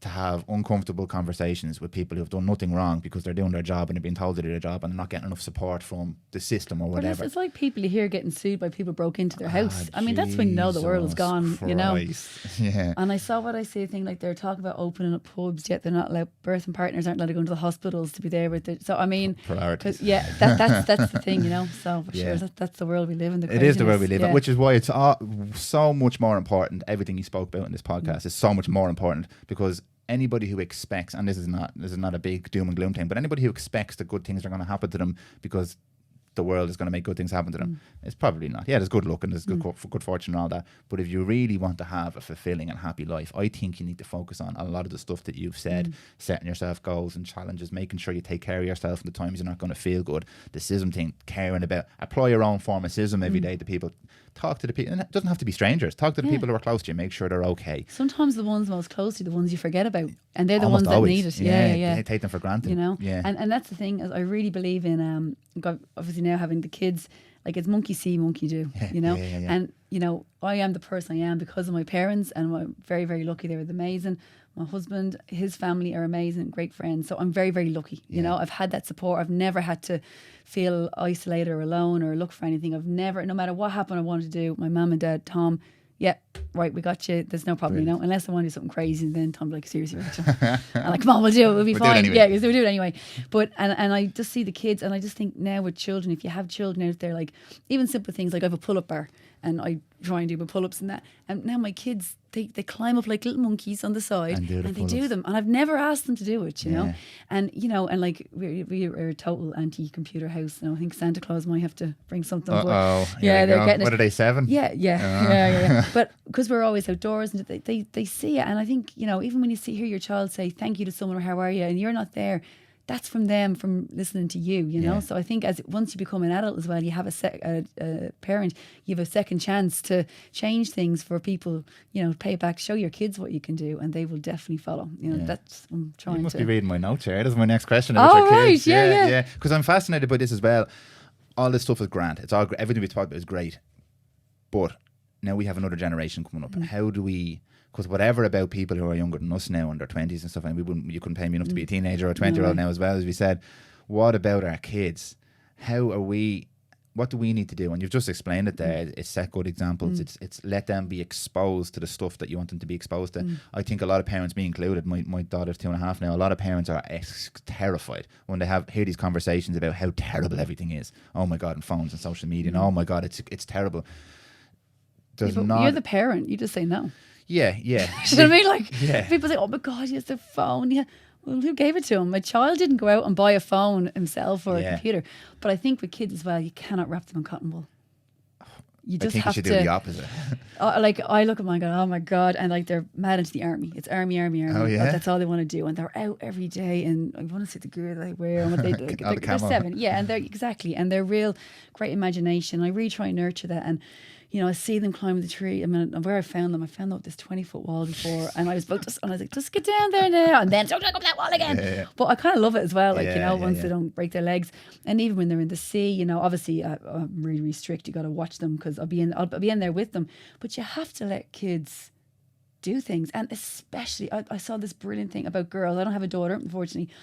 to have uncomfortable conversations with people who have done nothing wrong because they're doing their job and they're being told to do their job and they're not getting enough support from the system or whatever. But it's like people you hear getting sued by people broke into their house. I mean, that's when you know the world is gone, Christ. you know. Yeah. And I saw what I see, a thing like they're talking about opening up pubs, yet they're not allowed, birth and partners aren't allowed to go into the hospitals to be there with it. So, I mean, priorities. Yeah, that's the thing, you know. So, sure, that's the world we live in. It is the world we live in, which is why it's so much more important. Everything you spoke about in this podcast is so much more important, because anybody who expects, and this is not a big doom and gloom thing, but anybody who expects that good things are going to happen to them because the world is going to make good things happen to them, it's probably not. Yeah, there's good luck and there's good fortune and all that, but if you really want to have a fulfilling and happy life, I think you need to focus on a lot of the stuff that you've said, setting yourself goals and challenges, making sure you take care of yourself in the times you're not going to feel good, the CISM thing, caring about, apply your own form of CISM every day to people. Talk to the people, and it doesn't have to be strangers. Talk to the people who are close to you. Make sure they're okay. Sometimes the ones most close to you, the ones you forget about, and they're the Almost ones always. that need it. Yeah. Take them for granted. You know, and that's the thing. Is I really believe in obviously now having the kids. Like, it's monkey see, monkey do. You know, and you know, I am the person I am because of my parents, and I'm very, very lucky. They were amazing. My husband, his family are amazing, great friends. So I'm very, very lucky. You know, I've had that support. I've never had to feel isolated or alone or look for anything. I've never, no matter what happened, I wanted to do. My mum and dad, Tom, right, we got you. There's no problem, you know. Unless I want to do something crazy, and then Tom's like, seriously, Rachel. I'm like, come on, we'll do it. We'll be fine. Anyway. Yeah, because we'll do it anyway. But and I just see the kids, and I just think now with children, if you have children out there, like even simple things like I have a pull-up bar, and I try and do my pull-ups and that. And now my kids, they climb up like little monkeys on the side and they do them. And I've never asked them to do it, you know. And, you know, and like we're a total anti-computer house. Now I think Santa Claus might have to bring something. They're getting it. What are they, 7? Yeah. But because we're always outdoors and they see it. And I think, you know, even when you hear your child say thank you to someone or how are you, and you're not there, that's from them, from listening to you, you know. So I think once you become an adult as well, you have a parent, you have a second chance to change things for people, you know, pay it back, show your kids what you can do, and they will definitely follow. You know, that's I'm trying to. You must be reading my notes here. That's my next question. Right, yeah. Because I'm fascinated by this as well. All this stuff is grand. It's all everything we talked about is great, but now we have another generation coming up. How do we? Because whatever about people who are younger than us now in their 20s and stuff, and you couldn't pay me enough to be a teenager or a 20-year-old now as well, as we said. What about our kids? What do we need to do? And you've just explained it there. It's set good examples. It's let them be exposed to the stuff that you want them to be exposed to. I think a lot of parents, me included, my daughter's 2.5 now, a lot of parents are terrified when they hear these conversations about how terrible everything is. Oh my God, and phones and social media, and oh my God, it's terrible. You're the parent. You just say no. Yeah. You know what I mean? Like, people say, oh my God, he has their phone. Yeah. Well, who gave it to him? My child didn't go out and buy a phone himself or a computer. But I think with kids as well, you cannot wrap them in cotton wool. You just I think have you should to do the opposite. Like, I look at my God, oh my God, and like they're mad into the army. It's army. Oh, yeah? That's all they want to do, and they're out every day. And I want to see the gear they wear and what they do. They're 7, and they're real great imagination. I really try and nurture that. And you know, I see them climbing the tree. I mean, where I found them up this 20-foot wall before, and I was like, just get down there now, and then don't look up that wall again. Yeah. But I kind of love it as well, like once they don't break their legs, and even when they're in the sea, you know, obviously I'm really, really strict. You got to watch them because I'll be in there with them. But you have to let kids do things, and especially I saw this brilliant thing about girls. I don't have a daughter, unfortunately.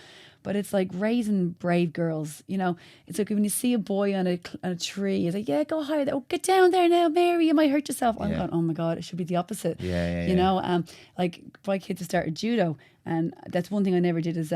But it's like raising brave girls, you know. It's like when you see a boy on a tree, it's like, yeah, go higher. Oh, get down there now, Mary. You might hurt yourself. I'm going, oh my God, it should be the opposite. You know, like my kids have started judo, and that's one thing I never did is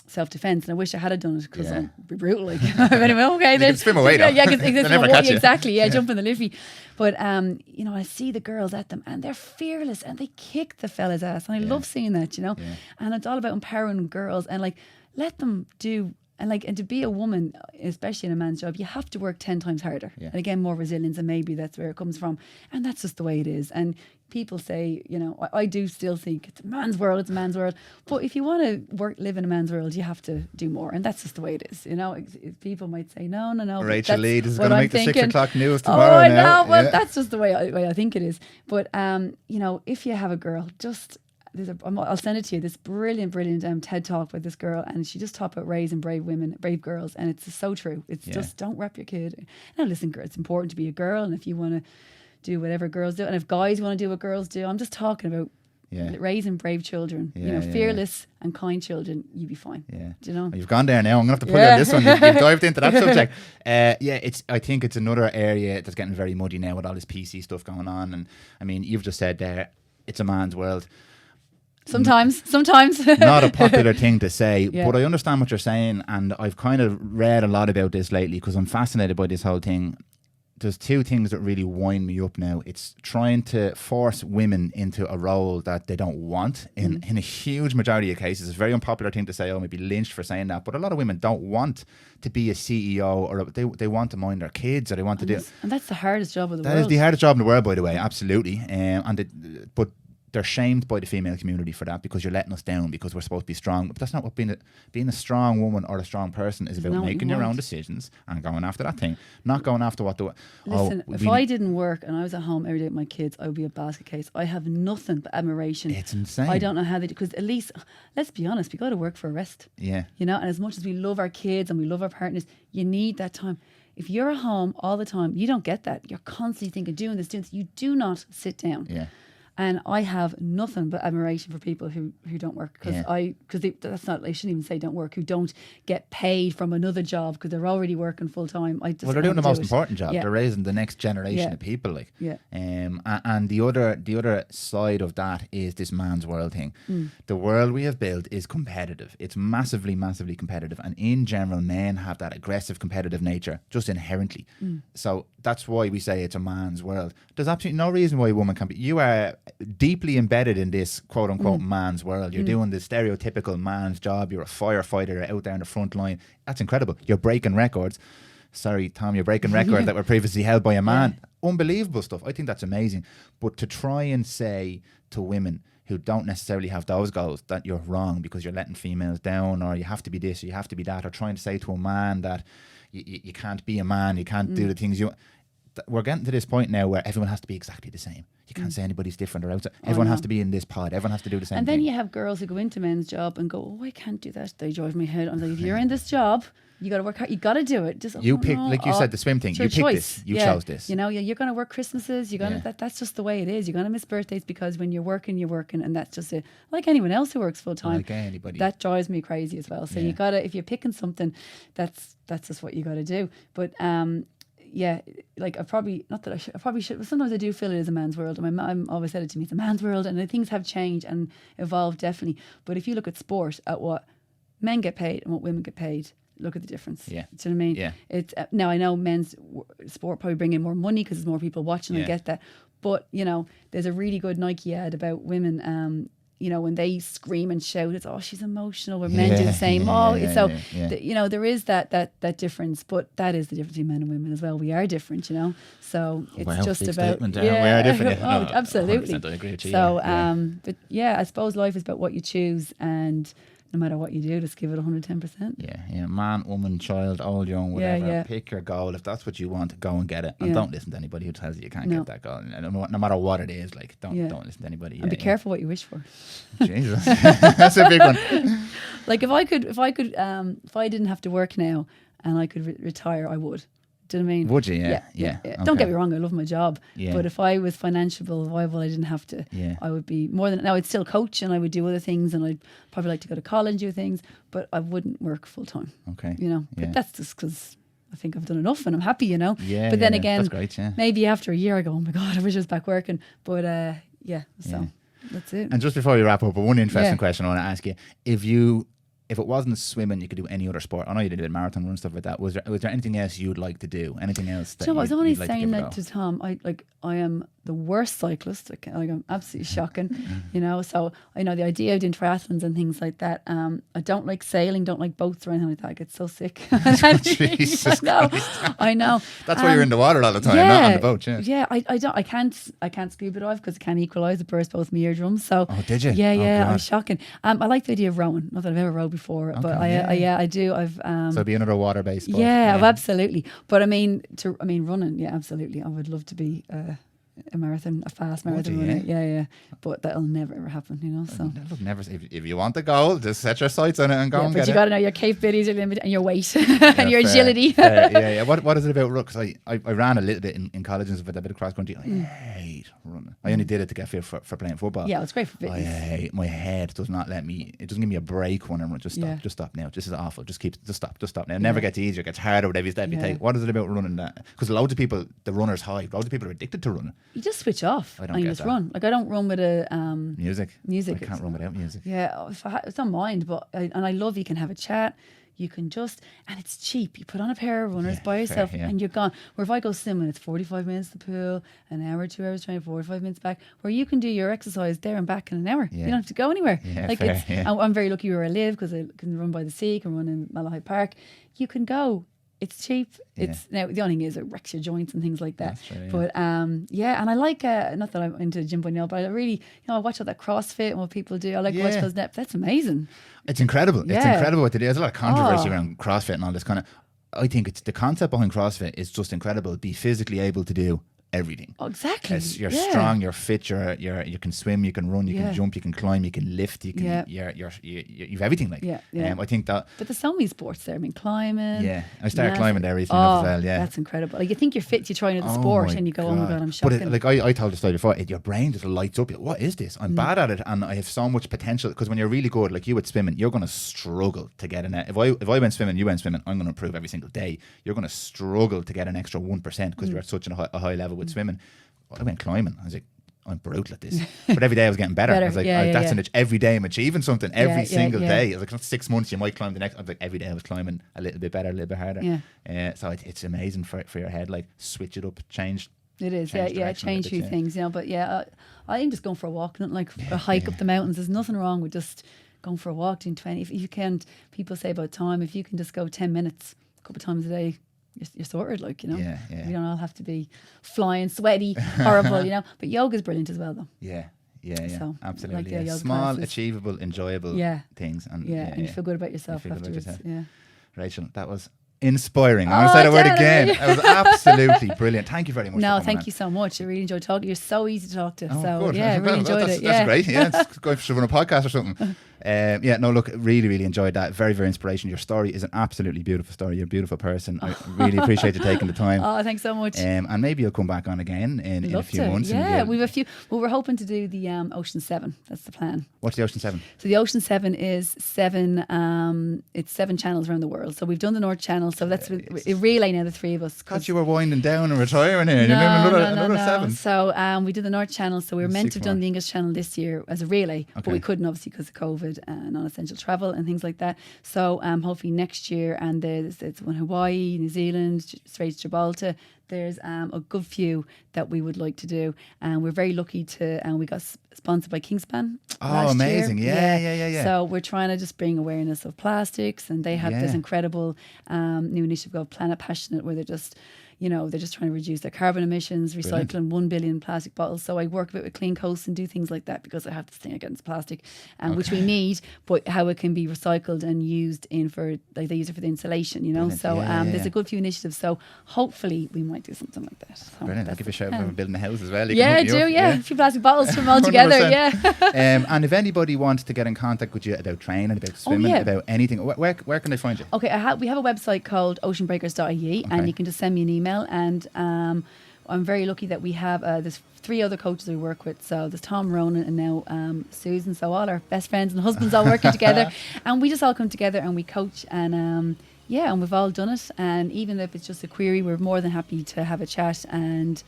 self-defense, and I wish I had done it because I'd be brutal. Like, anyway, okay, you can swim away though. Exactly. Jump in the liffey. But you know, I see the girls at them, and they're fearless, and they kick the fella's ass, and I love seeing that, you know. And it's all about empowering girls, and like let them do. And to be a woman, especially in a man's job, you have to work 10 times harder. And again, more resilience, and maybe that's where it comes from. And that's just the way it is. And people say, you know, I do still think it's a man's world. But if you want to live in a man's world, you have to do more. And that's just the way it is. You know, people might say, no. Rachael Lee, this is going to make the 6 o'clock news tomorrow. Oh, I know. Well, that's just the way I think it is. But, you know, if you have a girl, I'll send it to you. This brilliant TED talk with this girl, and she just talked about raising brave girls, and it's so true. It's just don't rep your kid. Now, listen, girl, it's important to be a girl, and if you want to do whatever girls do, and if guys want to do what girls do, I'm just talking about raising brave children, fearless and kind children, you'd be fine. Yeah. Do you know? You've gone there now. I'm going to have to pull you on this one. You've dived into that subject. I think it's another area that's getting very muddy now with all this PC stuff going on. And I mean, you've just said there, it's a man's world. Sometimes. Not a popular thing to say, but I understand what you're saying. And I've kind of read a lot about this lately because I'm fascinated by this whole thing. There's two things that really wind me up now. It's trying to force women into a role that they don't want. In a huge majority of cases, it's a very unpopular thing to say. Oh, maybe lynched for saying that. But a lot of women don't want to be a CEO, or they want to mind their kids, or they want to do. And that's the hardest job in the world. That is the hardest job in the world, by the way. Absolutely. But they're shamed by the female community for that, because you're letting us down, because we're supposed to be strong. But that's not what being a strong woman or a strong person is about. Making your own decisions and going after that thing, not going after what the. Listen, if I didn't work and I was at home every day with my kids, I would be a basket case. I have nothing but admiration. It's insane. I don't know how they do, because at least, let's be honest, we got to work for a rest. Yeah. You know, and as much as we love our kids and we love our partners, you need that time. If you're at home all the time, you don't get that. You're constantly thinking, doing this. You do not sit down. Yeah. And I have nothing but admiration for people who don't work, because that's not, I shouldn't even say don't work, who don't get paid from another job because they're already working full time. They're doing the most important job. They're raising the next generation of people, and the other side of that is this man's world thing. The world we have built is competitive. It's massively competitive, and in general, men have that aggressive, competitive nature just inherently. So that's why we say it's a man's world. There's absolutely no reason why a woman can't be. You are deeply embedded in this quote unquote man's world. You're doing the stereotypical man's job. You're a firefighter, you're out there in the front line. That's incredible. You're breaking records. Sorry, Tom, you're breaking records that were previously held by a man. Unbelievable stuff. I think that's amazing. But to try and say to women who don't necessarily have those goals that you're wrong because you're letting females down, or you have to be this, or you have to be that, or trying to say to a man that you can't be a man, you can't do the things you. We're getting to this point now where everyone has to be exactly the same. You can't say anybody's different or outside. Everyone has to be in this pod. Everyone has to do the same thing. And then you have girls who go into men's job and go, oh, I can't do that. They drive me head. I'm like, if you're in this job, you got to work hard. You got to do it. Just you picked, like you said, the swim thing. You picked this. You chose this. You know, you're going to work Christmases. You're going to that's just the way it is. You're going to miss birthdays because when you're working, and that's just it. Like anyone else who works full time. Like anybody. That drives me crazy as well. So you got to, if you're picking something, that's just what you got to do. But like I probably should. But sometimes I do feel it is a man's world. And my mum always said it to me. It's a man's world, and things have changed and evolved definitely. But if you look at sport, at what men get paid and what women get paid, look at the difference. Yeah. Do you know what I mean? Yeah. It's now I know men's sport probably bring in more money because there's more people watching. I get that, but you know, there's a really good Nike ad about women. You know, when they scream and shout, it's she's emotional. Where men do the same. You know, there is that difference, but that is the difference between men and women as well. We are different, you know. So it's just about we are different. Absolutely. I agree with you. So, but I suppose life is about what you choose, and no matter what you do, just give it 110%. Yeah. Man, woman, child, old, young, whatever. Pick your goal. If that's what you want, go and get it. And don't listen to anybody who tells you can't get that goal. No matter what it is, like don't listen to anybody. And be careful what you wish for. Jesus, that's a big one. Like if I didn't have to work now and I could retire, I would. Do you know what I mean? Would you? Yeah. Okay. Don't get me wrong, I love my job. Yeah. But if I was financially viable, I didn't have to. Yeah. I would be more than. Now I'd still coach and I would do other things, and I'd probably like to go to college and do things, but I wouldn't work full time. Okay. You know, but that's just because I think I've done enough and I'm happy, you know. Yeah. But then again, that's great, maybe after a year I go, oh my God, I wish I was back working. But so that's it. And just before we wrap up, one interesting question I want to ask you: if it wasn't swimming, you could do any other sport. I know you did a marathon run, stuff like that. Was there anything else you'd like to do? Anything else that I was only like saying that to Tom. I am the worst cyclist. I'm absolutely shocking, you know. So I know the idea of doing triathlons and things like that. I don't like sailing, don't like boats or anything like that. I get so sick. Jesus I know. That's why you're in the water all the time, not on the boat. Yeah. I can't scuba dive because I can't equalise. It burst both my eardrums. So did you? Yeah. I'm shocking. I like the idea of rowing. Not that I've ever rowed before, but I do. I've so it'd be another water-based sport. Yeah, absolutely. But I mean running. Yeah, absolutely. I would love to be a fast marathon runner. Yeah. But that'll never ever happen, you know. So never. If you want the goal, just set your sights on it and go and get it. But you got to know your capabilities, your limit, and your weight, and your agility. Yeah. What is it about ruck? 'Cause I ran a little bit in college and stuff, a bit of cross country. I hate running. I only did it to get fit for playing football. Yeah, it's great for fitness. My head does not let me. It doesn't give me a break when I'm running. Just stop now. This is awful. Just stop now. It never gets easier. It gets harder with every step you take. What is it about running that? Because loads of people, the runner's high. Loads of people are addicted to running. You just switch off and you just run. Like I don't run with a music. Music. I can't run without music. Yeah, it's not mind, but I love you can have a chat. You can and it's cheap. You put on a pair of runners by yourself and you're gone. Where if I go swimming, it's 45 minutes to the pool, an hour, 2 hours, 45 minutes back, where you can do your exercise there and back in an hour. Yeah. You don't have to go anywhere. Yeah, like I'm very lucky where I live because I can run by the sea, can run in Malahide Park. You can go. It's cheap. It's now the only thing is it wrecks your joints and things like that. That's true, but and I like not that I'm into gym by now, but I really I watch all that CrossFit and what people do. I like watch those that's amazing. It's incredible. It's incredible what they do. There's a lot of controversy around CrossFit and all this kind of. I think it's the concept behind CrossFit is just incredible. Be physically able to do everything. Oh, exactly. You're strong, you're fit, you can swim, you can run, you can jump, you can climb, you can lift, you can you've everything like. I think that. But there's so many sports there. I mean, climbing. Yeah, I started climbing there recently as well. Yeah, that's incredible. Like you think you're fit, you try another sport, and you go, oh my god, I'm shocking. But I told the story before. Your brain just lights up. What is this? I'm bad at it, and I have so much potential. Because when you're really good, like you at swimming, you're going to struggle to get in it. If I went swimming, you went swimming, I'm going to improve every single day. You're going to struggle to get an extra 1% because you're at such a high level with swimming. I went climbing. I was like, I'm brutal at this. But every day I was getting better. I was like, every day I'm achieving something. Every single day. I was like, 6 months, you might climb the next. I was like, every day I was climbing a little bit better, a little bit harder. So it's amazing for your head. Like, switch it up, change. It is, change a few things, But I think just going for a walk, not like a hike up the mountains. There's nothing wrong with just going for a walk, doing 20. If you can't, people say about time, if you can just go 10 minutes a couple of times a day, you're sorted, like, We don't all have to be flying, sweaty, horrible, But yoga's brilliant as well, though. Yeah, so, absolutely. Like small, classes. achievable, enjoyable things. And and you feel good about yourself afterwards. Yeah. Rachel, that was inspiring. I'm going to say the word again. It was absolutely brilliant. Thank you very much. No, thank you so much. I really enjoyed talking. You're so easy to talk to. Good. I really enjoyed it. That's great. Yeah, it's going to run a podcast or something. Look, really, really enjoyed that. Very, very inspirational. Your story is an absolutely beautiful story. You're a beautiful person. I really appreciate you taking the time. Oh, thanks so much. And maybe you'll come back on again in a few months. Yeah, we've a few. Well, we're hoping to do the Ocean 7. That's the plan. What's the Ocean 7? So the Ocean 7 is 7. It's 7 channels around the world. So we've done the North Channel. So that's a relay now. The three of us. Thought you were winding down and retiring here. Another 7. So we did the North Channel. So we were meant to have done the English Channel this year as a relay, but we couldn't obviously because of COVID and non-essential travel and things like that. So hopefully next year, and it's one Hawaii, New Zealand, Straits Gibraltar. There's a good few that we would like to do, and we're very lucky to. And we got sponsored by Kingspan. Oh, amazing! Yeah. So we're trying to just bring awareness of plastics, and they have this incredible new initiative called Planet Passionate, where they're just trying to reduce their carbon emissions, recycling 1 billion plastic bottles. So I work a bit with Clean Coast and do things like that because I have this thing against plastic, which we need, but how it can be recycled and used they use it for the insulation, So there's a good few initiatives. So hopefully we might do something like that. So brilliant. I'll give you a shout out for building a house as well. A few plastic bottles from all together, and if anybody wants to get in contact with you about training, about swimming, about anything, where can they find you? Okay, we have a website called oceanbreakers.ie, and you can just send me an email. And I'm very lucky that we have there's 3 other coaches we work with. So there's Tom, Ronan, and now Susan. So all our best friends and husbands all working together, and we just all come together and we coach. And and we've all done it. And even if it's just a query, we're more than happy to have a chat. And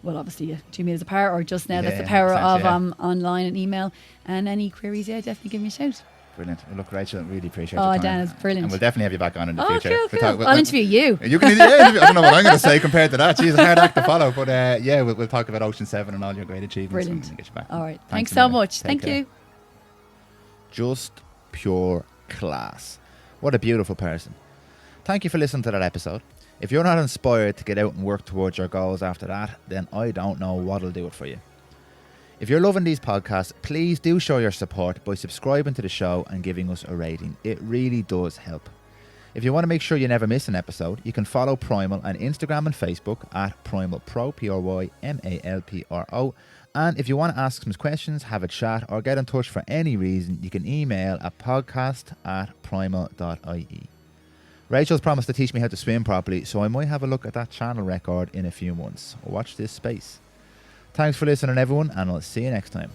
well, obviously 2 meters apart, or just now that's the power of online and email. And any queries, definitely give me a shout. Brilliant. Well, look, Rachel, really appreciate your time. Dan, it's brilliant. And we'll definitely have you back on in the future. Cool. I'll interview you. You can I don't know what I'm going to say compared to that. She's a hard act to follow. But we'll talk about Ocean 7 and all your great achievements. Brilliant. And get you back. All right. Thanks so much. Thank you. Just pure class. What a beautiful person. Thank you for listening to that episode. If you're not inspired to get out and work towards your goals after that, then I don't know what'll do it for you. If you're loving these podcasts, please do show your support by subscribing to the show and giving us a rating. It really does help. If you want to make sure you never miss an episode, you can follow Prymal on Instagram and Facebook at PrymalPro, PRYMALPRO. And if you want to ask some questions, have a chat, or get in touch for any reason, you can email at podcast@prymal.ie. Rachel's promised to teach me how to swim properly, so I might have a look at that channel record in a few months. Watch this space. Thanks for listening, everyone, and I'll see you next time.